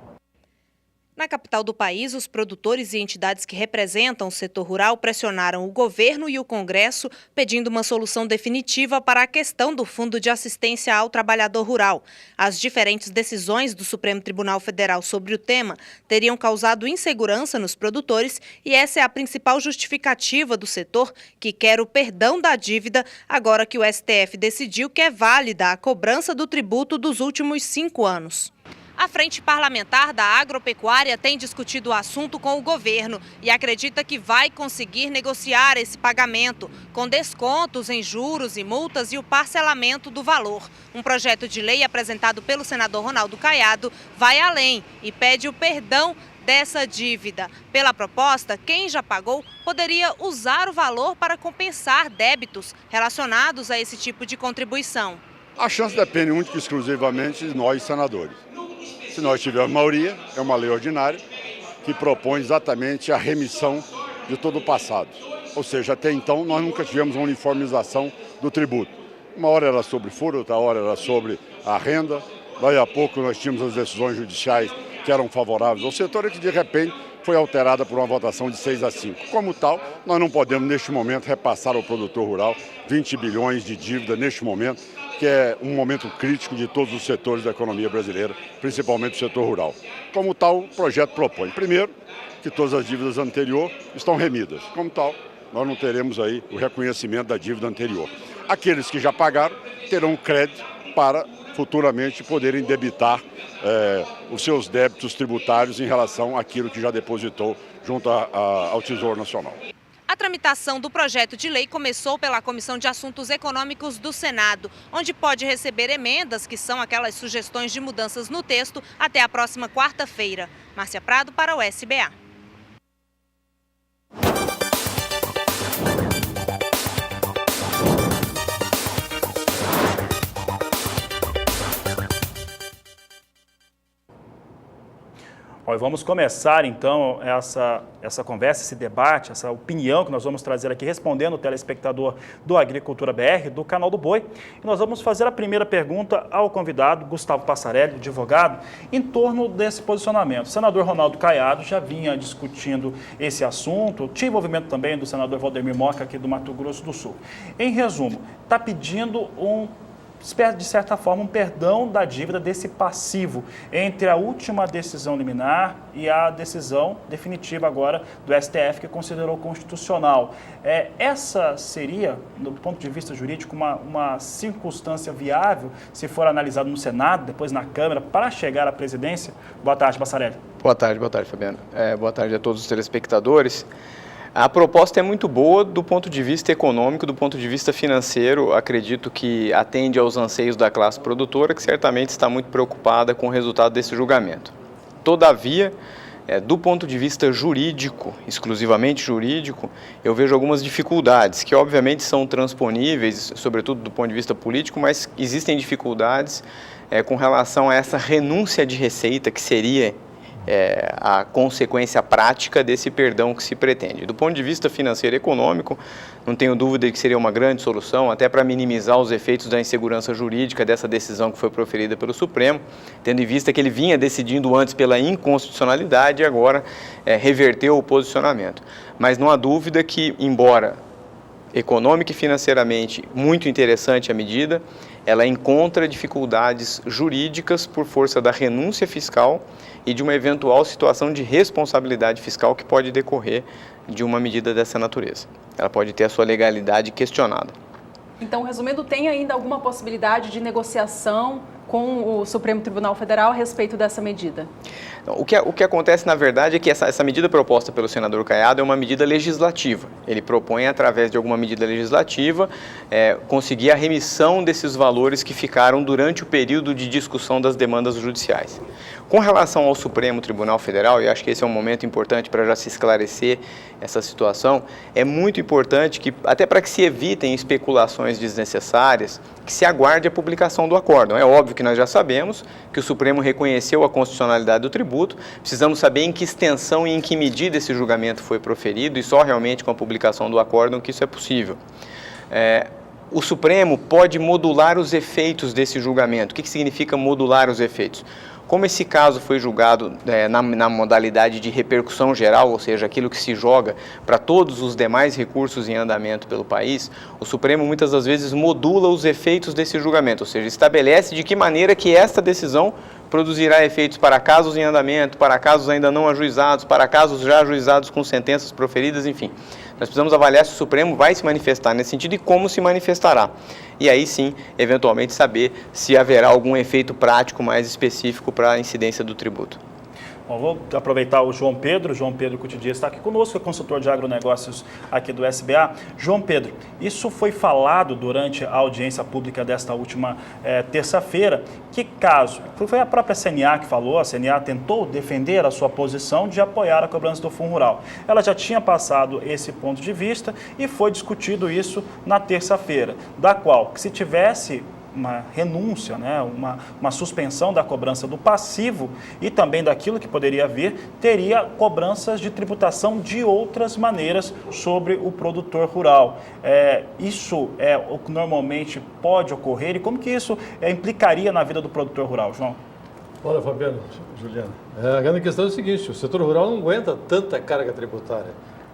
Na capital do país, os produtores e entidades que representam o setor rural pressionaram o governo e o Congresso pedindo uma solução definitiva para a questão do Fundo de Assistência ao Trabalhador Rural. As diferentes decisões do Supremo Tribunal Federal sobre o tema teriam causado insegurança nos produtores e essa é a principal justificativa do setor, que quer o perdão da dívida agora que o STF decidiu que é válida a cobrança do tributo dos últimos 5 anos. A Frente Parlamentar da Agropecuária tem discutido o assunto com o governo e acredita que vai conseguir negociar esse pagamento, com descontos em juros e multas e o parcelamento do valor. Um projeto de lei apresentado pelo senador Ronaldo Caiado vai além e pede o perdão dessa dívida. Pela proposta, quem já pagou poderia usar o valor para compensar débitos relacionados a esse tipo de contribuição. A chance depende única e exclusivamente de nós, senadores. Se nós tivermos maioria, é uma lei ordinária que propõe exatamente a remissão de todo o passado. Ou seja, até então nós nunca tivemos uma uniformização do tributo. Uma hora era sobre furo, outra hora era sobre a renda. Daí a pouco nós tínhamos as decisões judiciais que eram favoráveis ao setor e que de repente foi alterada por uma votação de 6-5. Como tal, nós não podemos, neste momento, repassar ao produtor rural 20 bilhões de dívida neste momento, que é um momento crítico de todos os setores da economia brasileira, principalmente o setor rural. Como tal, o projeto propõe, primeiro, que todas as dívidas anteriores estão remidas. Como tal, nós não teremos aí o reconhecimento da dívida anterior. Aqueles que já pagaram terão crédito para futuramente poderem debitar os seus débitos tributários em relação àquilo que já depositou junto ao Tesouro Nacional. A tramitação do projeto de lei começou pela Comissão de Assuntos Econômicos do Senado, onde pode receber emendas, que são aquelas sugestões de mudanças no texto, até a próxima quarta-feira. Márcia Prado para o SBA. Bom, vamos começar então essa conversa, esse debate, essa opinião que nós vamos trazer aqui, respondendo o telespectador do Agricultura BR, do Canal do Boi. E nós vamos fazer a primeira pergunta ao convidado, Gustavo Passarelli, advogado, em torno desse posicionamento. O senador Ronaldo Caiado já vinha discutindo esse assunto, tinha envolvimento também do senador Valdemir Moca, aqui do Mato Grosso do Sul. Em resumo, está pedindo de certa forma, um perdão da dívida desse passivo entre a última decisão liminar e a decisão definitiva agora do STF, que considerou constitucional. Essa seria, do ponto de vista jurídico, uma circunstância viável, se for analisado no Senado, depois na Câmara, para chegar à presidência? Boa tarde, Passarelli. Boa tarde, Fabiano. Boa tarde a todos os telespectadores. A proposta é muito boa do ponto de vista econômico, do ponto de vista financeiro. Acredito que atende aos anseios da classe produtora, que certamente está muito preocupada com o resultado desse julgamento. Todavia, do ponto de vista jurídico, exclusivamente jurídico, eu vejo algumas dificuldades, que obviamente são transponíveis, sobretudo do ponto de vista político, mas existem dificuldades com relação a essa renúncia de receita, que seria a consequência prática desse perdão que se pretende. Do ponto de vista financeiro e econômico, não tenho dúvida de que seria uma grande solução, até para minimizar os efeitos da insegurança jurídica dessa decisão que foi proferida pelo Supremo, tendo em vista que ele vinha decidindo antes pela inconstitucionalidade e agora reverteu o posicionamento. Mas não há dúvida que, embora econômica e financeiramente muito interessante a medida, ela encontra dificuldades jurídicas por força da renúncia fiscal e de uma eventual situação de responsabilidade fiscal que pode decorrer de uma medida dessa natureza. Ela pode ter a sua legalidade questionada. Então, resumindo, tem ainda alguma possibilidade de negociação com o Supremo Tribunal Federal a respeito dessa medida? O que acontece, na verdade, é que essa medida proposta pelo senador Caiado é uma medida legislativa. Ele propõe, através de alguma medida legislativa, conseguir a remissão desses valores que ficaram durante o período de discussão das demandas judiciais. Com relação ao Supremo Tribunal Federal, e acho que esse é um momento importante para já se esclarecer essa situação, é muito importante que, até para que se evitem especulações desnecessárias, que se aguarde a publicação do acórdão. É óbvio que nós já sabemos que o Supremo reconheceu a constitucionalidade do tributo, precisamos saber em que extensão e em que medida esse julgamento foi proferido e só realmente com a publicação do acórdão que isso é possível. O Supremo pode modular os efeitos desse julgamento. O que significa modular os efeitos? Como esse caso foi julgado na modalidade de repercussão geral, ou seja, aquilo que se joga para todos os demais recursos em andamento pelo país, o Supremo muitas das vezes modula os efeitos desse julgamento, ou seja, estabelece de que maneira que esta decisão produzirá efeitos para casos em andamento, para casos ainda não ajuizados, para casos já ajuizados com sentenças proferidas, enfim. Nós precisamos avaliar se o Supremo vai se manifestar nesse sentido e como se manifestará. E aí sim, eventualmente, saber se haverá algum efeito prático mais específico para a incidência do tributo. Bom, vou aproveitar o João Pedro Cotidias está aqui conosco, é consultor de agronegócios aqui do SBA. João Pedro, isso foi falado durante a audiência pública desta última terça-feira. Que caso? Foi a própria CNA que falou, a CNA tentou defender a sua posição de apoiar a cobrança do Fundo Rural. Ela já tinha passado esse ponto de vista e foi discutido isso na terça-feira, da qual, que se tivesse uma renúncia, né, uma suspensão da cobrança do passivo e também daquilo que poderia vir, teria cobranças de tributação de outras maneiras sobre o produtor rural. Isso é o que normalmente pode ocorrer e como que isso implicaria na vida do produtor rural, João? Olha, Fabiano, Juliana, a grande questão é o seguinte, o setor rural não aguenta tanta carga tributária.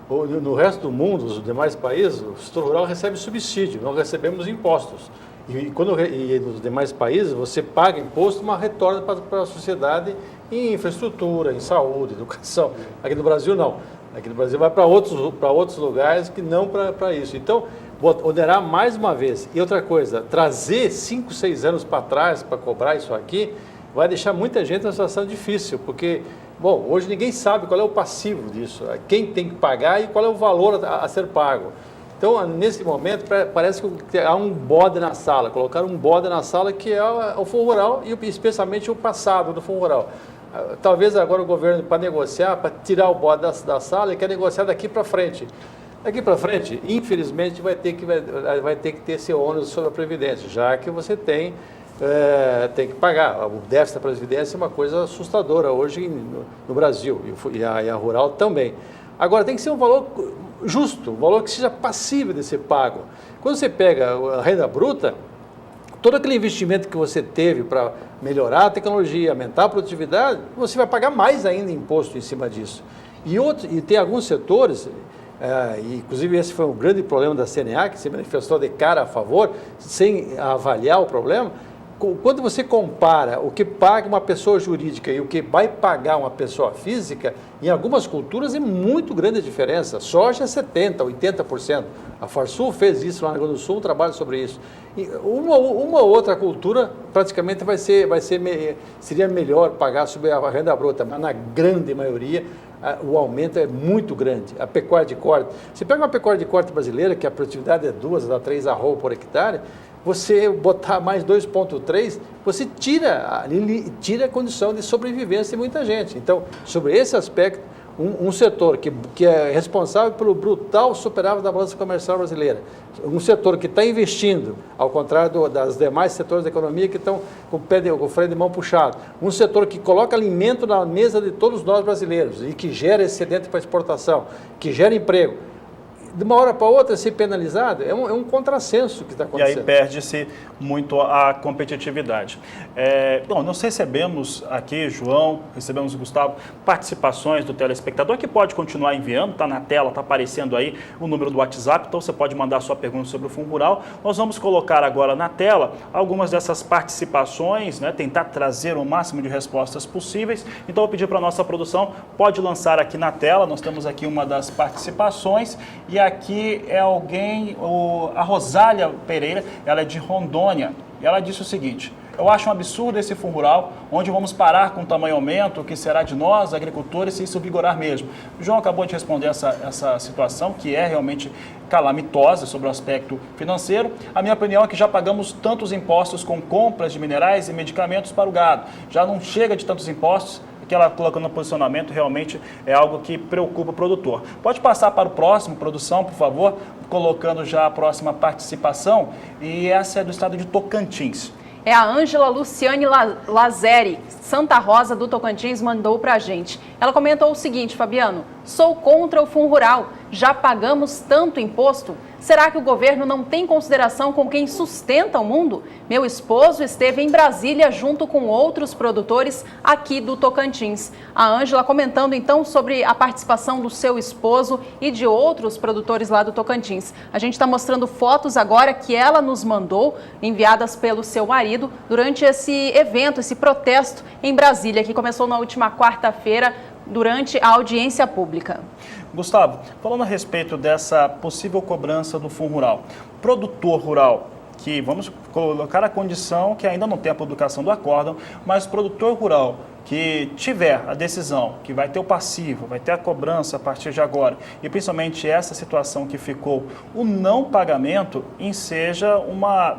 No resto do mundo, os demais países, o setor rural recebe subsídio, nós recebemos impostos. E nos demais países, você paga imposto, mas retorna para a sociedade em infraestrutura, em saúde, educação. Aqui no Brasil, não. Aqui no Brasil vai para outros lugares que não para isso. Então, onerar mais uma vez. E outra coisa, trazer 5, 6 anos para trás para cobrar isso aqui, vai deixar muita gente numa situação difícil, porque, bom, hoje ninguém sabe qual é o passivo disso, quem tem que pagar e qual é o valor a ser pago. Então, nesse momento, parece que há um bode na sala, colocaram um bode na sala que é o Fundo Rural e especialmente o passado do Fundo Rural. Talvez agora o governo, para negociar, para tirar o bode da sala, ele quer negociar daqui para frente. Daqui para frente, infelizmente, vai ter que ter esse ônus sobre a Previdência, já que você tem que pagar. O déficit da Previdência é uma coisa assustadora hoje no Brasil, e a rural também. Agora, tem que ser um valor justo, um valor que seja passível de ser pago. Quando você pega a renda bruta, todo aquele investimento que você teve para melhorar a tecnologia, aumentar a produtividade, você vai pagar mais ainda imposto em cima disso. E tem alguns setores, inclusive esse foi um grande problema da CNA, que se manifestou de cara a favor, sem avaliar o problema. Quando você compara o que paga uma pessoa jurídica e o que vai pagar uma pessoa física, em algumas culturas é muito grande a diferença. Soja é 70%, 80%. A Farsul fez isso lá no Rio Grande do Sul, um trabalho sobre isso. E uma outra cultura praticamente seria melhor pagar sobre a renda bruta, mas na grande maioria o aumento é muito grande. A pecuária de corte, você pega uma pecuária de corte brasileira, que a produtividade é 2 a 3 arroba por hectare, você botar mais 2,3, você tira a condição de sobrevivência de muita gente. Então, sobre esse aspecto, um setor que é responsável pelo brutal superávit da balança comercial brasileira, um setor que está investindo, ao contrário das demais setores da economia que estão com o freio de mão puxado, um setor que coloca alimento na mesa de todos nós brasileiros e que gera excedente para exportação, que gera emprego, de uma hora para outra ser penalizado, é um contrassenso que está acontecendo. E aí perde-se muito a competitividade. Bom, nós recebemos aqui, João, recebemos o Gustavo, participações do telespectador, que pode continuar enviando, está na tela, está aparecendo aí o número do WhatsApp, então você pode mandar sua pergunta sobre o Fundo Rural. Nós vamos colocar agora na tela algumas dessas participações, né, tentar trazer o máximo de respostas possíveis. Então eu pedi para a nossa produção, pode lançar aqui na tela, nós temos aqui uma das participações, e aqui é a Rosália Pereira, ela é de Rondônia, e ela disse o seguinte: eu acho um absurdo esse Fundo Rural, onde vamos parar com o tamanho aumento, o que será de nós, agricultores, se isso vigorar mesmo. O João acabou de responder essa situação, que é realmente calamitosa sobre o aspecto financeiro. A minha opinião é que já pagamos tantos impostos com compras de minerais e medicamentos para o gado. Já não chega de tantos impostos. Que ela colocando no posicionamento realmente é algo que preocupa o produtor. Pode passar para o próximo, produção, por favor, colocando já a próxima participação, e essa é do estado de Tocantins. É a Ângela Luciane Lazeri, Santa Rosa do Tocantins, mandou para a gente. Ela comentou o seguinte: Fabiano, sou contra o Fundo Rural, já pagamos tanto imposto? Será que o governo não tem consideração com quem sustenta o mundo? Meu esposo esteve em Brasília junto com outros produtores aqui do Tocantins. A Ângela comentando então sobre a participação do seu esposo e de outros produtores lá do Tocantins. A gente está mostrando fotos agora que ela nos mandou, enviadas pelo seu marido, durante esse evento, esse protesto em Brasília, que começou na última quarta-feira, durante a audiência pública. Gustavo, falando a respeito dessa possível cobrança do Fundo Rural, produtor rural, que vamos colocar a condição que ainda não tem a publicação do acórdão, mas produtor rural que tiver a decisão, que vai ter o passivo, vai ter a cobrança a partir de agora, e principalmente essa situação que ficou, o não pagamento, enseja uma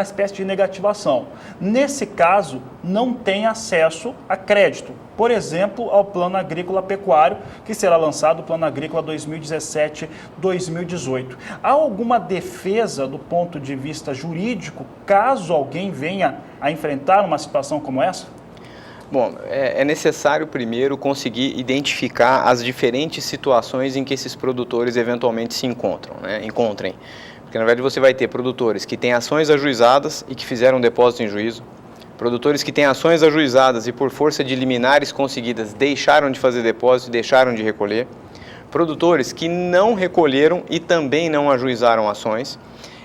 espécie de negativação. Nesse caso, não tem acesso a crédito. Por exemplo, ao Plano Agrícola Pecuário, que será lançado, o Plano Agrícola 2017-2018. Há alguma defesa do ponto de vista jurídico, caso alguém venha a enfrentar uma situação como essa? Bom, é necessário primeiro conseguir identificar as diferentes situações em que esses produtores eventualmente se encontrem. Porque na verdade você vai ter produtores que têm ações ajuizadas e que fizeram depósito em juízo, Produtores que têm ações ajuizadas e por força de liminares conseguidas deixaram de fazer depósito, deixaram de recolher. Produtores que não recolheram e também não ajuizaram ações.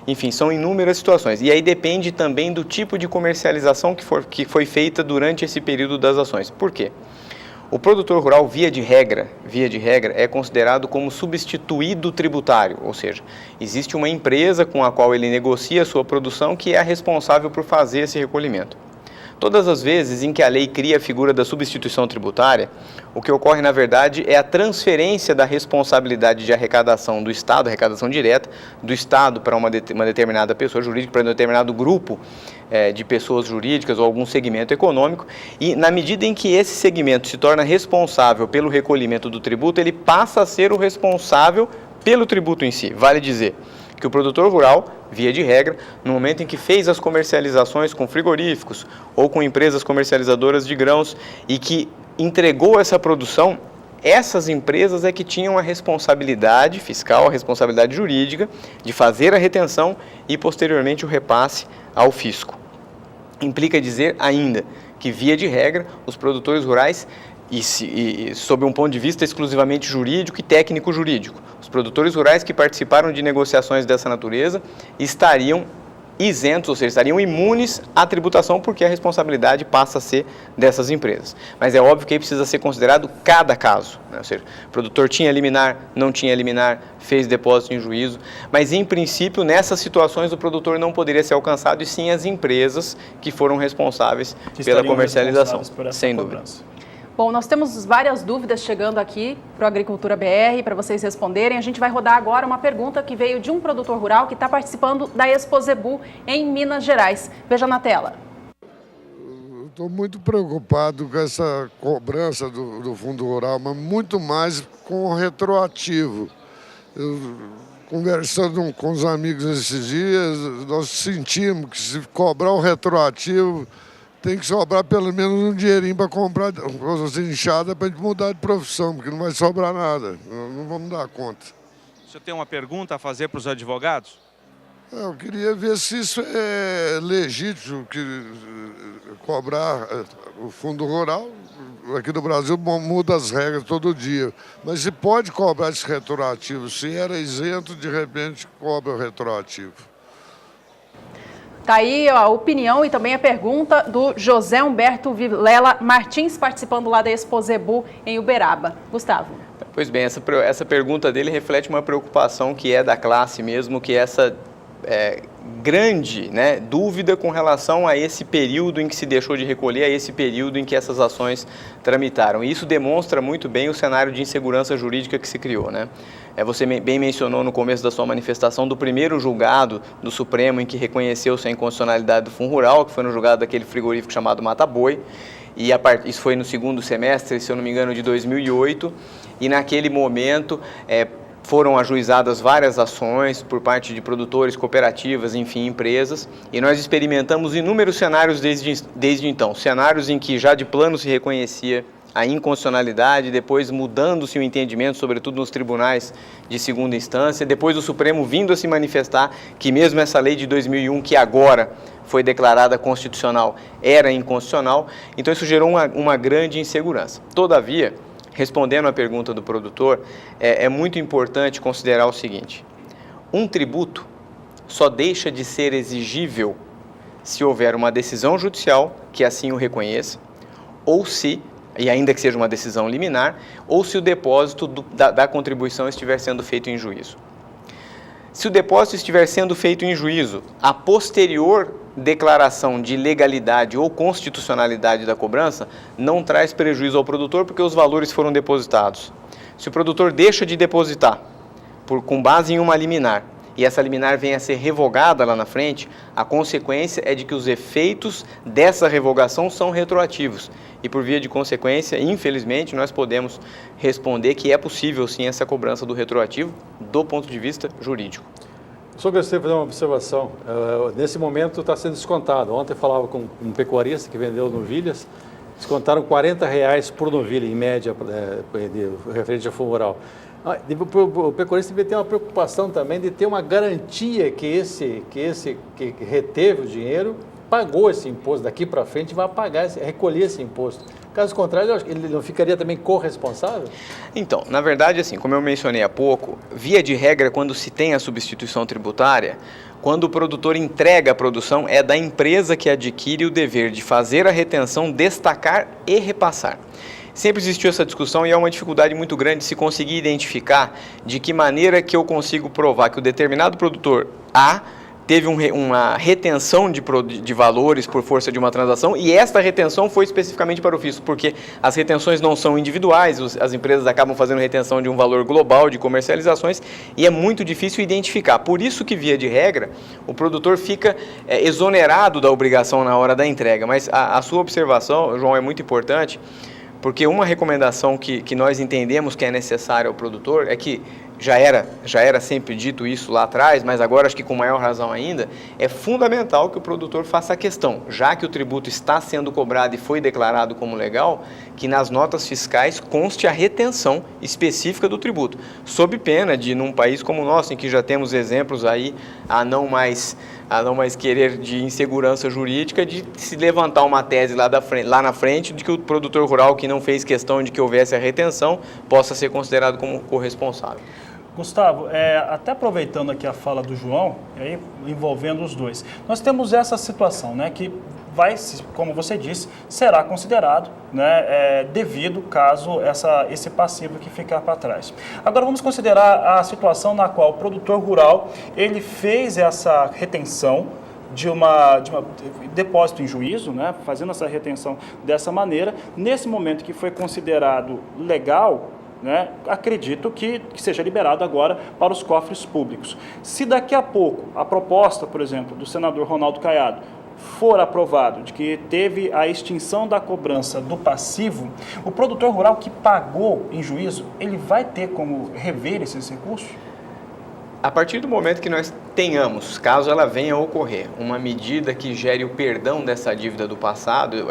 Enfim, são inúmeras situações. E aí depende também do tipo de comercialização que foi feita durante esse período das ações. Por quê? O produtor rural, via de regra, é considerado como substituído tributário, ou seja, existe uma empresa com a qual ele negocia a sua produção que é a responsável por fazer esse recolhimento. Todas as vezes em que a lei cria a figura da substituição tributária, o que ocorre, na verdade, é a transferência da responsabilidade de arrecadação do Estado, arrecadação direta, do Estado para uma determinada pessoa jurídica, para um determinado grupo de pessoas jurídicas ou algum segmento econômico, e na medida em que esse segmento se torna responsável pelo recolhimento do tributo, ele passa a ser o responsável pelo tributo em si. Vale dizer que o produtor rural, via de regra, no momento em que fez as comercializações com frigoríficos ou com empresas comercializadoras de grãos e que entregou essa produção, essas empresas é que tinham a responsabilidade fiscal, a responsabilidade jurídica de fazer a retenção e posteriormente o repasse ao fisco. Implica dizer ainda que, via de regra, os produtores rurais, e sob um ponto de vista exclusivamente jurídico e técnico-jurídico, os produtores rurais que participaram de negociações dessa natureza estariam isentos, ou seja, estariam imunes à tributação porque a responsabilidade passa a ser dessas empresas. Mas é óbvio que aí precisa ser considerado cada caso, né? Ou seja, o produtor tinha liminar, não tinha liminar, fez depósito em juízo, mas em princípio nessas situações o produtor não poderia ser alcançado e sim as empresas que foram responsáveis pela comercialização, sem dúvida. Bom, nós temos várias dúvidas chegando aqui para o Agricultura BR, para vocês responderem. A gente vai rodar agora uma pergunta que veio de um produtor rural que está participando da Expo Zebu em Minas Gerais. Veja na tela. Estou muito preocupado com essa cobrança do Fundo Rural, mas muito mais com o retroativo. Conversando com os amigos esses dias, nós sentimos que se cobrar o retroativo, tem que sobrar pelo menos um dinheirinho para comprar coisas inchadas para a gente mudar de profissão, porque não vai sobrar nada, não vamos dar conta. O senhor tem uma pergunta a fazer para os advogados? Eu queria ver se isso é legítimo, que cobrar o Fundo Rural. Aqui no Brasil muda as regras todo dia, mas se pode cobrar esse retroativo, se era isento, de repente cobra o retroativo. Está aí a opinião e também a pergunta do José Humberto Vilela Martins, participando lá da Expo Zebu em Uberaba. Gustavo. Pois bem, essa pergunta dele reflete uma preocupação que é da classe mesmo, que é essa grande dúvida com relação a esse período em que se deixou de recolher, a esse período em que essas ações tramitaram. E isso demonstra muito bem o cenário de insegurança jurídica que se criou, né? Você bem mencionou no começo da sua manifestação do primeiro julgado do Supremo em que reconheceu-se a inconstitucionalidade do Fundo Rural, que foi no julgado daquele frigorífico chamado Mata Boi, e isso foi no segundo semestre, se eu não me engano, de 2008, e naquele momento foram ajuizadas várias ações por parte de produtores, cooperativas, enfim, empresas, e nós experimentamos inúmeros cenários desde então, cenários em que já de plano se reconhecia a inconstitucionalidade, depois mudando-se o entendimento, sobretudo nos tribunais de segunda instância, depois o Supremo vindo a se manifestar que mesmo essa lei de 2001, que agora foi declarada constitucional, era inconstitucional, então isso gerou uma grande insegurança. Todavia, respondendo à pergunta do produtor, é muito importante considerar o seguinte: um tributo só deixa de ser exigível se houver uma decisão judicial que assim o reconheça, ou se, e ainda que seja uma decisão liminar, ou se o depósito da contribuição estiver sendo feito em juízo. Se o depósito estiver sendo feito em juízo, a posterior declaração de legalidade ou constitucionalidade da cobrança não traz prejuízo ao produtor porque os valores foram depositados. Se o produtor deixa de depositar com base em uma liminar e essa liminar venha a ser revogada lá na frente, a consequência é de que os efeitos dessa revogação são retroativos. E por via de consequência, infelizmente, nós podemos responder que é possível sim essa cobrança do retroativo do ponto de vista jurídico. Só gostaria de fazer uma observação. Nesse momento está sendo descontado. Ontem eu falava com um pecuarista que vendeu novilhas, descontaram R$40 por novilha, em média, referente ao Fundo Rural. O pecuarista deve ter uma preocupação também de ter uma garantia que reteve o dinheiro pagou esse imposto, daqui para frente vai pagar, recolher esse imposto. Caso contrário, eu acho que ele não ficaria também corresponsável? Então, na verdade, assim, como eu mencionei há pouco, via de regra, quando se tem a substituição tributária, quando o produtor entrega a produção, é da empresa que adquire o dever de fazer a retenção, destacar e repassar. Sempre existiu essa discussão e é uma dificuldade muito grande de se conseguir identificar de que maneira que eu consigo provar que o determinado produtor A teve uma retenção de valores por força de uma transação e esta retenção foi especificamente para o fisco, porque as retenções não são individuais, as empresas acabam fazendo retenção de um valor global de comercializações e é muito difícil identificar. Por isso que, via de regra, o produtor fica exonerado da obrigação na hora da entrega. Mas a sua observação, João, é muito importante, porque uma recomendação que nós entendemos que é necessária ao produtor é que, já era sempre dito isso lá atrás, mas agora acho que com maior razão ainda, é fundamental que o produtor faça a questão, já que o tributo está sendo cobrado e foi declarado como legal, que nas notas fiscais conste a retenção específica do tributo, sob pena de, num país como o nosso, em que já temos exemplos aí a não mais querer de insegurança jurídica, de se levantar uma tese lá na frente de que o produtor rural que não fez questão de que houvesse a retenção possa ser considerado como corresponsável. Gustavo, até aproveitando aqui a fala do João, aí, envolvendo os dois, nós temos essa situação, né, que vai, como você disse, será considerado, né, devido caso esse passivo que ficar para trás. Agora vamos considerar a situação na qual o produtor rural ele fez essa retenção de depósito em juízo, né, fazendo essa retenção dessa maneira, nesse momento que foi considerado legal, né, acredito que seja liberado agora para os cofres públicos. Se daqui a pouco a proposta, por exemplo, do senador Ronaldo Caiado for aprovado, de que teve a extinção da cobrança do passivo, o produtor rural que pagou em juízo, ele vai ter como rever esses recursos? A partir do momento que nós tenhamos, caso ela venha a ocorrer, uma medida que gere o perdão dessa dívida do passado,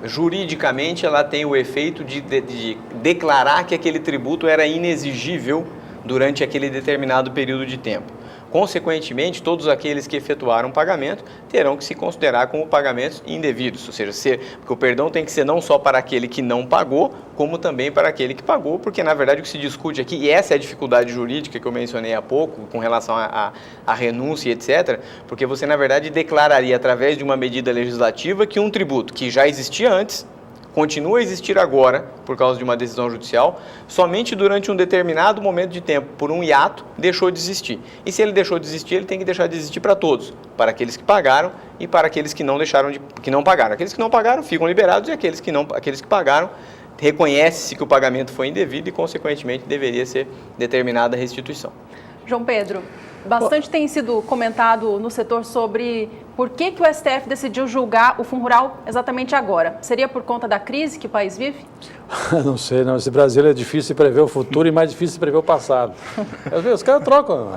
juridicamente ela tem o efeito de declarar que aquele tributo era inexigível durante aquele determinado período de tempo. Consequentemente, todos aqueles que efetuaram pagamento terão que se considerar como pagamentos indevidos, ou seja, porque o perdão tem que ser não só para aquele que não pagou, como também para aquele que pagou, porque na verdade o que se discute aqui, e essa é a dificuldade jurídica que eu mencionei há pouco, com relação à renúncia, etc., porque você na verdade declararia através de uma medida legislativa que um tributo que já existia antes, continua a existir agora, por causa de uma decisão judicial, somente durante um determinado momento de tempo, por um hiato, deixou de existir. E se ele deixou de existir, ele tem que deixar de existir para todos, para aqueles que pagaram e para aqueles que não pagaram. Aqueles que não pagaram ficam liberados e aqueles que pagaram, reconhece-se que o pagamento foi indevido e, consequentemente, deveria ser determinada a restituição. João Pedro, bastante tem sido comentado no setor sobre por que o STF decidiu julgar o Fundo Rural exatamente agora. Seria por conta da crise que o país vive? Não sei, não. Esse Brasil é difícil de prever o futuro e mais difícil de prever o passado. Os caras trocam.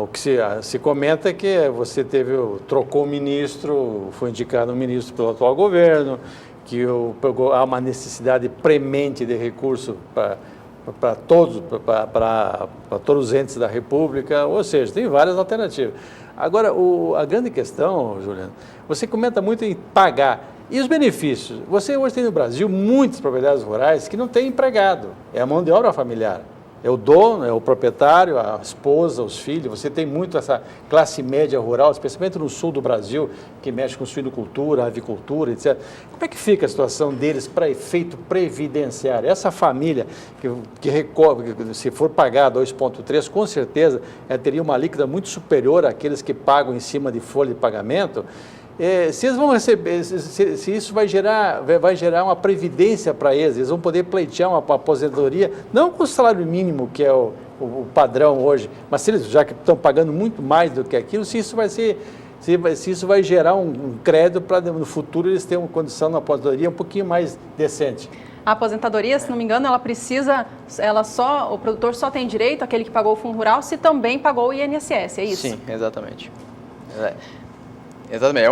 O que se comenta é que você trocou o ministro, foi indicado um ministro pelo atual governo, que há uma necessidade premente de recurso para todos os entes da República, ou seja, tem várias alternativas. Agora, a grande questão, Juliano, você comenta muito em pagar. E os benefícios? Você hoje tem no Brasil muitas propriedades rurais que não têm empregado, é a mão de obra familiar. É o dono, é o proprietário, a esposa, os filhos. Você tem muito essa classe média rural, especialmente no sul do Brasil, que mexe com suinocultura, avicultura, etc. Como é que fica a situação deles para efeito previdenciário? Essa família que recorre, se for pagar 2,3, com certeza teria uma líquida muito superior àqueles que pagam em cima de folha de pagamento. Se eles vão receber, se isso vai gerar uma previdência para eles vão poder pleitear uma aposentadoria, não com o salário mínimo, que é o padrão hoje, mas se eles já que estão pagando muito mais do que aquilo, se isso vai gerar um crédito para no futuro eles terem uma condição na aposentadoria um pouquinho mais decente. A aposentadoria, se não me engano, o produtor só tem direito, aquele que pagou o Fundo Rural, se também pagou o INSS, é isso? Sim, exatamente. Exatamente.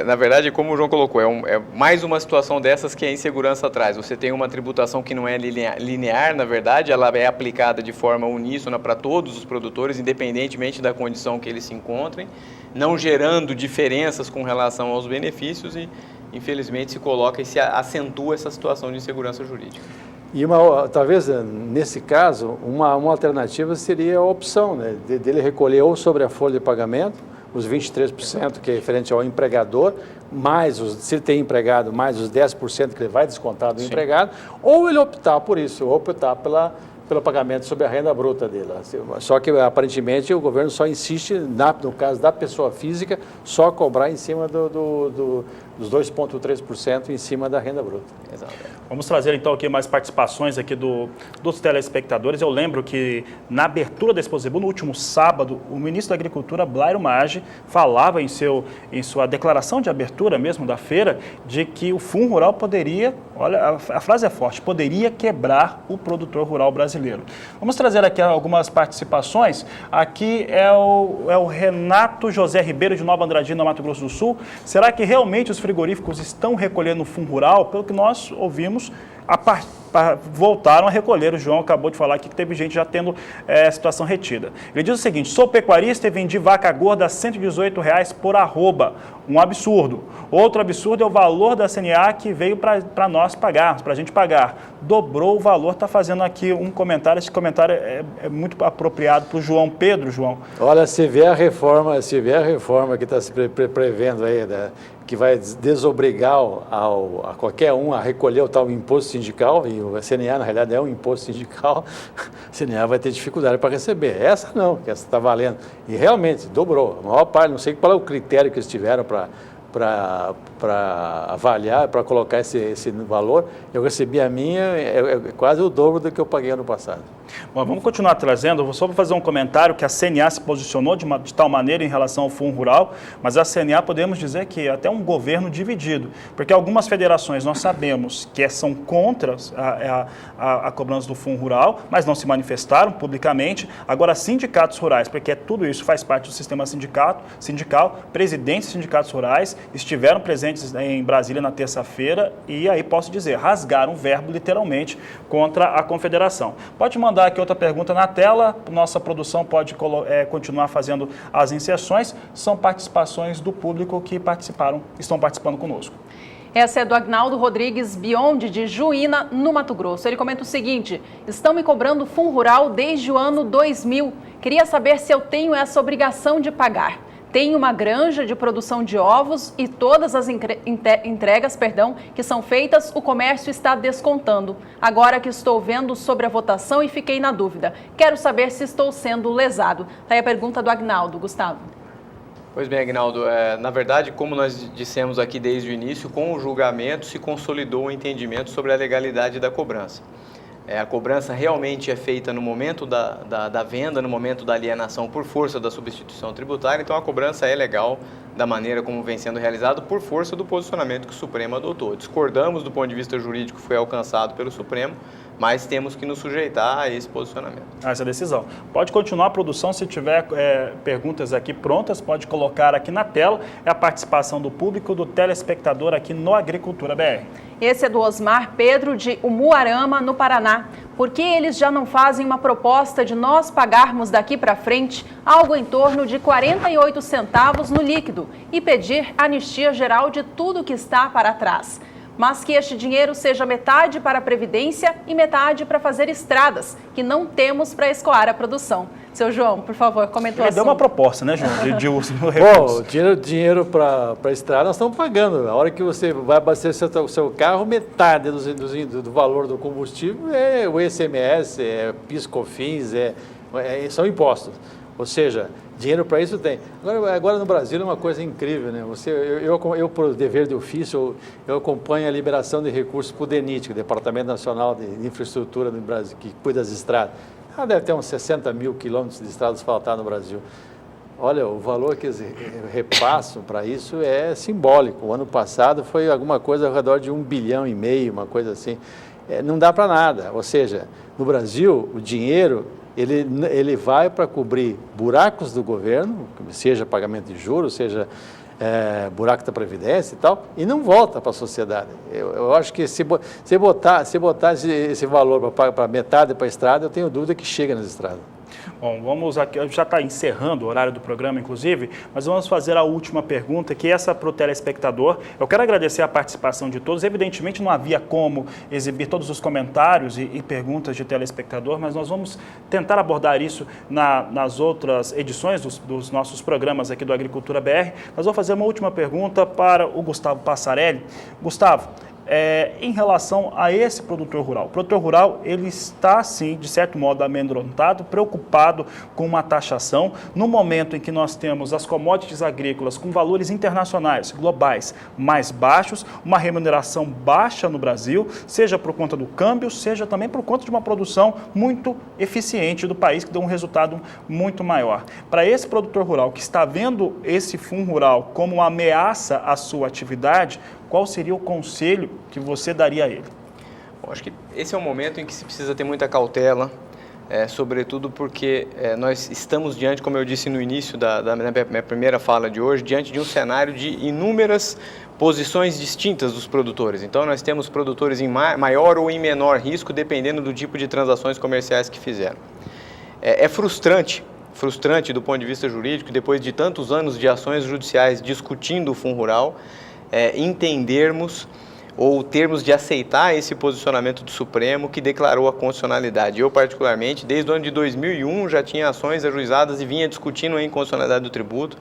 Na verdade, como o João colocou, é mais uma situação dessas que a insegurança traz. Você tem uma tributação que não é linear, na verdade, ela é aplicada de forma uníssona para todos os produtores, independentemente da condição que eles se encontrem, não gerando diferenças com relação aos benefícios e, infelizmente, se coloca e se acentua essa situação de insegurança jurídica. E talvez, nesse caso, uma alternativa seria a opção, né, dele recolher ou sobre a folha de pagamento, os 23%, que é referente ao empregador, mais se ele tem empregado, mais os 10% que ele vai descontar do empregado, ou ele optar por isso, ou optar pelo pagamento sobre a renda bruta dele. Só que, aparentemente, o governo só insiste, no caso da pessoa física, só cobrar em cima dos 2,3% em cima da renda bruta. Exato. Vamos trazer então aqui mais participações aqui dos telespectadores. Eu lembro que na abertura da Expo Zebu, no último sábado, o ministro da Agricultura, Blairo Maggi, falava em sua declaração de abertura mesmo da feira, de que o Fundo Rural poderia, olha, a frase é forte, poderia quebrar o produtor rural brasileiro. Vamos trazer aqui algumas participações. Aqui é o Renato José Ribeiro, de Nova Andradina, Mato Grosso do Sul. Será que realmente os frigoríficos estão recolhendo o Fundo Rural? Pelo que nós ouvimos, voltaram a recolher. O João acabou de falar aqui que teve gente já tendo situação retida. Ele diz o seguinte: sou pecuarista e vendi vaca gorda a R$ 118 por arroba. Um absurdo. Outro absurdo é o valor da CNA que veio para nós pagarmos, para a gente pagar. Dobrou o valor. Está fazendo aqui um comentário. Esse comentário é muito apropriado para o João Pedro, João. Olha, se vier a reforma que está se prevendo aí, que vai desobrigar a qualquer um a recolher o tal imposto sindical, e o CNA, na realidade, é um imposto sindical, a CNA vai ter dificuldade para receber. Essa não, que essa está valendo. E realmente, dobrou. A maior parte, não sei qual é o critério que eles tiveram para avaliar, para colocar esse valor. Eu recebi a minha, quase o dobro do que eu paguei ano passado. Bom, vamos continuar trazendo. Eu vou só fazer um comentário que a CNA se posicionou de tal maneira em relação ao Fundo Rural, mas a CNA podemos dizer que é até um governo dividido, porque algumas federações nós sabemos que são contra a cobrança do Fundo Rural, mas não se manifestaram publicamente. Agora, sindicatos rurais, porque tudo isso faz parte do sistema sindical, presidentes de sindicatos rurais estiveram presentes em Brasília na terça-feira e aí posso dizer, rasgaram o verbo literalmente contra a confederação. Pode mandar aqui outra pergunta na tela, nossa produção pode continuar fazendo as inserções, são participações do público que estão participando conosco. Essa é do Agnaldo Rodrigues Biondi, de Juína, no Mato Grosso. Ele comenta o seguinte: estão me cobrando Fundo Rural desde o ano 2000. Queria saber se eu tenho essa obrigação de pagar. Tenho uma granja de produção de ovos e todas as entregas que são feitas, o comércio está descontando. Agora que estou vendo sobre a votação e fiquei na dúvida. Quero saber se estou sendo lesado. Está aí a pergunta do Agnaldo. Gustavo. Pois bem, Agnaldo, na verdade, como nós dissemos aqui desde o início, com o julgamento se consolidou o entendimento sobre a legalidade da cobrança. A cobrança realmente é feita no momento da venda, no momento da alienação por força da substituição tributária, então a cobrança é legal da maneira como vem sendo realizado por força do posicionamento que o Supremo adotou. Discordamos do ponto de vista jurídico que foi alcançado pelo Supremo, mas temos que nos sujeitar a esse posicionamento. Essa decisão. Pode continuar a produção, se tiver perguntas aqui prontas, pode colocar aqui na tela. É a participação do público, do telespectador aqui no Agricultura BR. Esse é do Osmar Pedro, de Umuarama, no Paraná. Por que eles já não fazem uma proposta de nós pagarmos daqui para frente algo em torno de 48 centavos no líquido e pedir anistia geral de tudo que está para trás? Mas que este dinheiro seja metade para a Previdência e metade para fazer estradas, que não temos para escoar a produção. Seu João, por favor, comenta o assunto. Deu uma proposta, né, João, de uso do recurso. Bom, dinheiro para a estrada nós estamos pagando. A hora que você vai abastecer o seu carro, metade do valor do combustível é o ICMS, é PIS/COFINS, são impostos. Ou seja, dinheiro para isso tem. Agora no Brasil é uma coisa incrível, né? Eu por dever de ofício, eu acompanho a liberação de recursos para o DENIT, o Departamento Nacional de Infraestrutura do Brasil, que cuida das estradas. Deve ter uns 60 mil quilômetros de estradas asfaltadas no Brasil. Olha, o valor que eles repassam para isso é simbólico. O ano passado foi alguma coisa ao redor de 1,5 bilhão, uma coisa assim. Não dá para nada. Ou seja, no Brasil, o dinheiro ele vai para cobrir buracos do governo, seja pagamento de juros, seja buraco da Previdência e tal, e não volta para a sociedade. Eu acho que se botar esse valor para metade para a estrada, eu tenho dúvida que chega nas estradas. Bom, vamos aqui, já está encerrando o horário do programa, inclusive, mas vamos fazer a última pergunta, que é essa para o telespectador. Eu quero agradecer a participação de todos. Evidentemente não havia como exibir todos os comentários e perguntas de telespectador, mas nós vamos tentar abordar isso nas outras edições dos nossos programas aqui do Agricultura BR. Mas vou fazer uma última pergunta para o Gustavo Passarelli. Gustavo, em relação a esse produtor rural. O produtor rural, ele está, sim, de certo modo, amedrontado, preocupado com uma taxação, no momento em que nós temos as commodities agrícolas com valores internacionais, globais, mais baixos, uma remuneração baixa no Brasil, seja por conta do câmbio, seja também por conta de uma produção muito eficiente do país, que deu um resultado muito maior. Para esse produtor rural que está vendo esse fundo rural como uma ameaça à sua atividade, qual seria o conselho que você daria a ele? Bom, acho que esse é um momento em que se precisa ter muita cautela, sobretudo porque nós estamos diante, como eu disse no início da minha primeira fala de hoje, diante de um cenário de inúmeras posições distintas dos produtores. Então, nós temos produtores em maior ou em menor risco, dependendo do tipo de transações comerciais que fizeram. É frustrante do ponto de vista jurídico, depois de tantos anos de ações judiciais discutindo o fundo rural, entendermos ou termos de aceitar esse posicionamento do Supremo que declarou a constitucionalidade. Eu, particularmente, desde o ano de 2001, já tinha ações ajuizadas e vinha discutindo a inconstitucionalidade do tributo.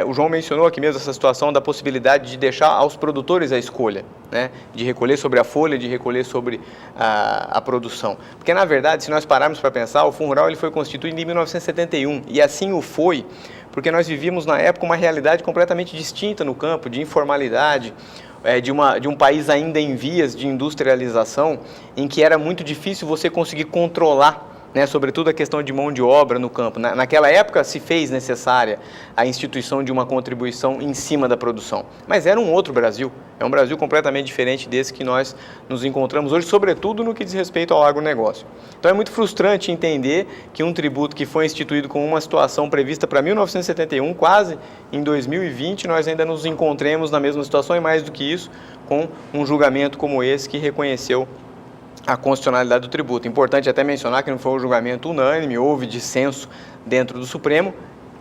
O João mencionou aqui mesmo essa situação da possibilidade de deixar aos produtores a escolha, né? De recolher sobre a folha, de recolher sobre a produção. Porque, na verdade, se nós pararmos para pensar, o Fundo Rural ele foi constituído em 1971 e assim o foi porque nós vivíamos na época uma realidade completamente distinta no campo, de informalidade, de um país ainda em vias de industrialização, em que era muito difícil você conseguir controlar, né, sobretudo a questão de mão de obra no campo. Naquela época se fez necessária a instituição de uma contribuição em cima da produção, mas era um outro Brasil, é um Brasil completamente diferente desse que nós nos encontramos hoje, sobretudo no que diz respeito ao agronegócio. Então é muito frustrante entender que um tributo que foi instituído com uma situação prevista para 1971, quase em 2020, nós ainda nos encontremos na mesma situação e mais do que isso, com um julgamento como esse que reconheceu a constitucionalidade do tributo. Importante até mencionar que não foi um julgamento unânime, houve dissenso dentro do Supremo,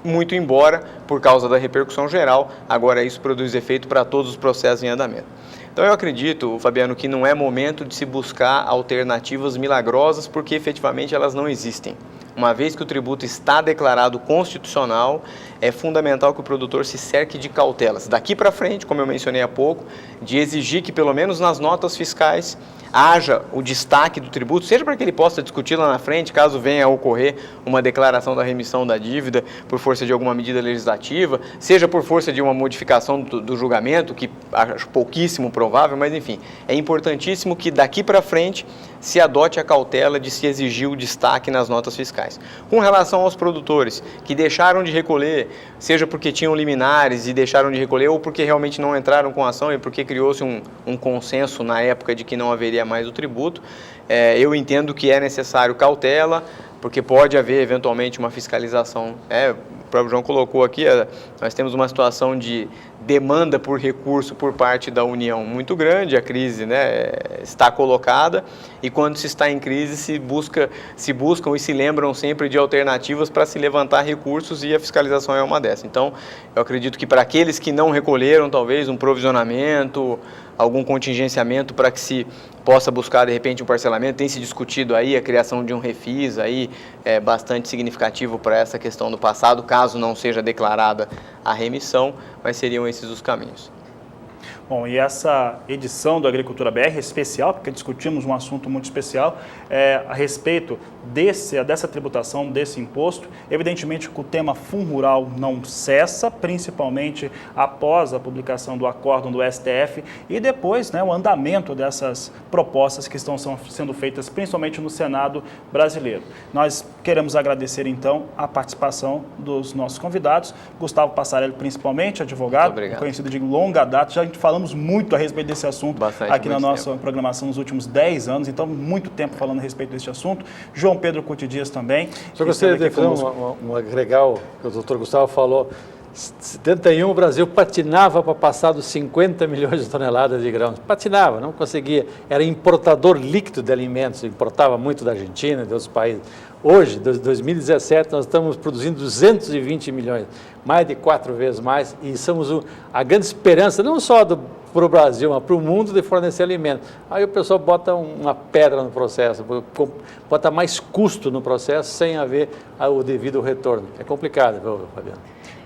muito embora, por causa da repercussão geral, agora isso produz efeito para todos os processos em andamento. Então eu acredito, Fabiano, que não é momento de se buscar alternativas milagrosas, porque efetivamente elas não existem. Uma vez que o tributo está declarado constitucional, é fundamental que o produtor se cerque de cautelas. Daqui para frente, como eu mencionei há pouco, de exigir que pelo menos nas notas fiscais haja o destaque do tributo, seja para que ele possa discutir lá na frente, caso venha a ocorrer uma declaração da remissão da dívida por força de alguma medida legislativa, seja por força de uma modificação do julgamento, que acho pouquíssimo provável, mas enfim, é importantíssimo que daqui para frente se adote a cautela de se exigir o destaque nas notas fiscais. Com relação aos produtores que deixaram de recolher, seja porque tinham liminares e deixaram de recolher, ou porque realmente não entraram com a ação e porque criou-se um consenso na época de que não haveria mais o tributo, eu entendo que é necessário cautela, porque pode haver eventualmente uma fiscalização. O próprio João colocou aqui, nós temos uma situação de demanda por recurso por parte da União muito grande, a crise, né, está colocada, e quando se está em crise se buscam e se lembram sempre de alternativas para se levantar recursos, e a fiscalização é uma dessas. Então, eu acredito que para aqueles que não recolheram, talvez um provisionamento, algum contingenciamento para que se possa buscar, de repente, um parcelamento. Tem se discutido aí a criação de um refis, aí, bastante significativo para essa questão do passado, caso não seja declarada a remissão, mas seriam esses os caminhos. Bom, e essa edição do Agricultura BR é especial, porque discutimos um assunto muito especial a respeito dessa tributação, desse imposto. Evidentemente que o tema Fundo Rural não cessa, principalmente após a publicação do acórdão do STF e depois, né, o andamento dessas propostas que estão sendo feitas principalmente no Senado brasileiro. Nós queremos agradecer então a participação dos nossos convidados, Gustavo Passarelli principalmente, advogado, conhecido de longa data, já a gente falamos muito a respeito desse assunto aqui na nossa programação nos últimos 10 anos, então muito tempo falando a respeito desse assunto. João Pedro Couto Dias também. Só gostaria de fazer um agregar o que o doutor Gustavo falou. 71 o Brasil patinava para passar dos 50 milhões de toneladas de grãos. Patinava, não conseguia. Era importador líquido de alimentos, importava muito da Argentina e de outros países. Hoje, em 2017, nós estamos produzindo 220 milhões, mais de 4 vezes mais, e somos a grande esperança, não só para o Brasil, mas para o mundo de fornecer alimentos. Aí o pessoal bota uma pedra no processo, bota mais custo no processo sem haver o devido retorno. É complicado, viu, Fabiano?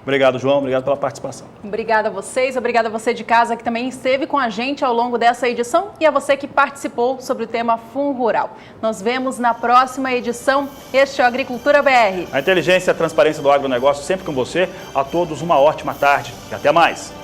Obrigado, João. Obrigado pela participação. Obrigada a vocês, obrigada a você de casa que também esteve com a gente ao longo dessa edição e a você que participou sobre o tema Fundo Rural. Nos vemos na próxima edição. Este é o Agricultura BR. A inteligência e a transparência do agronegócio sempre com você. A todos uma ótima tarde e até mais.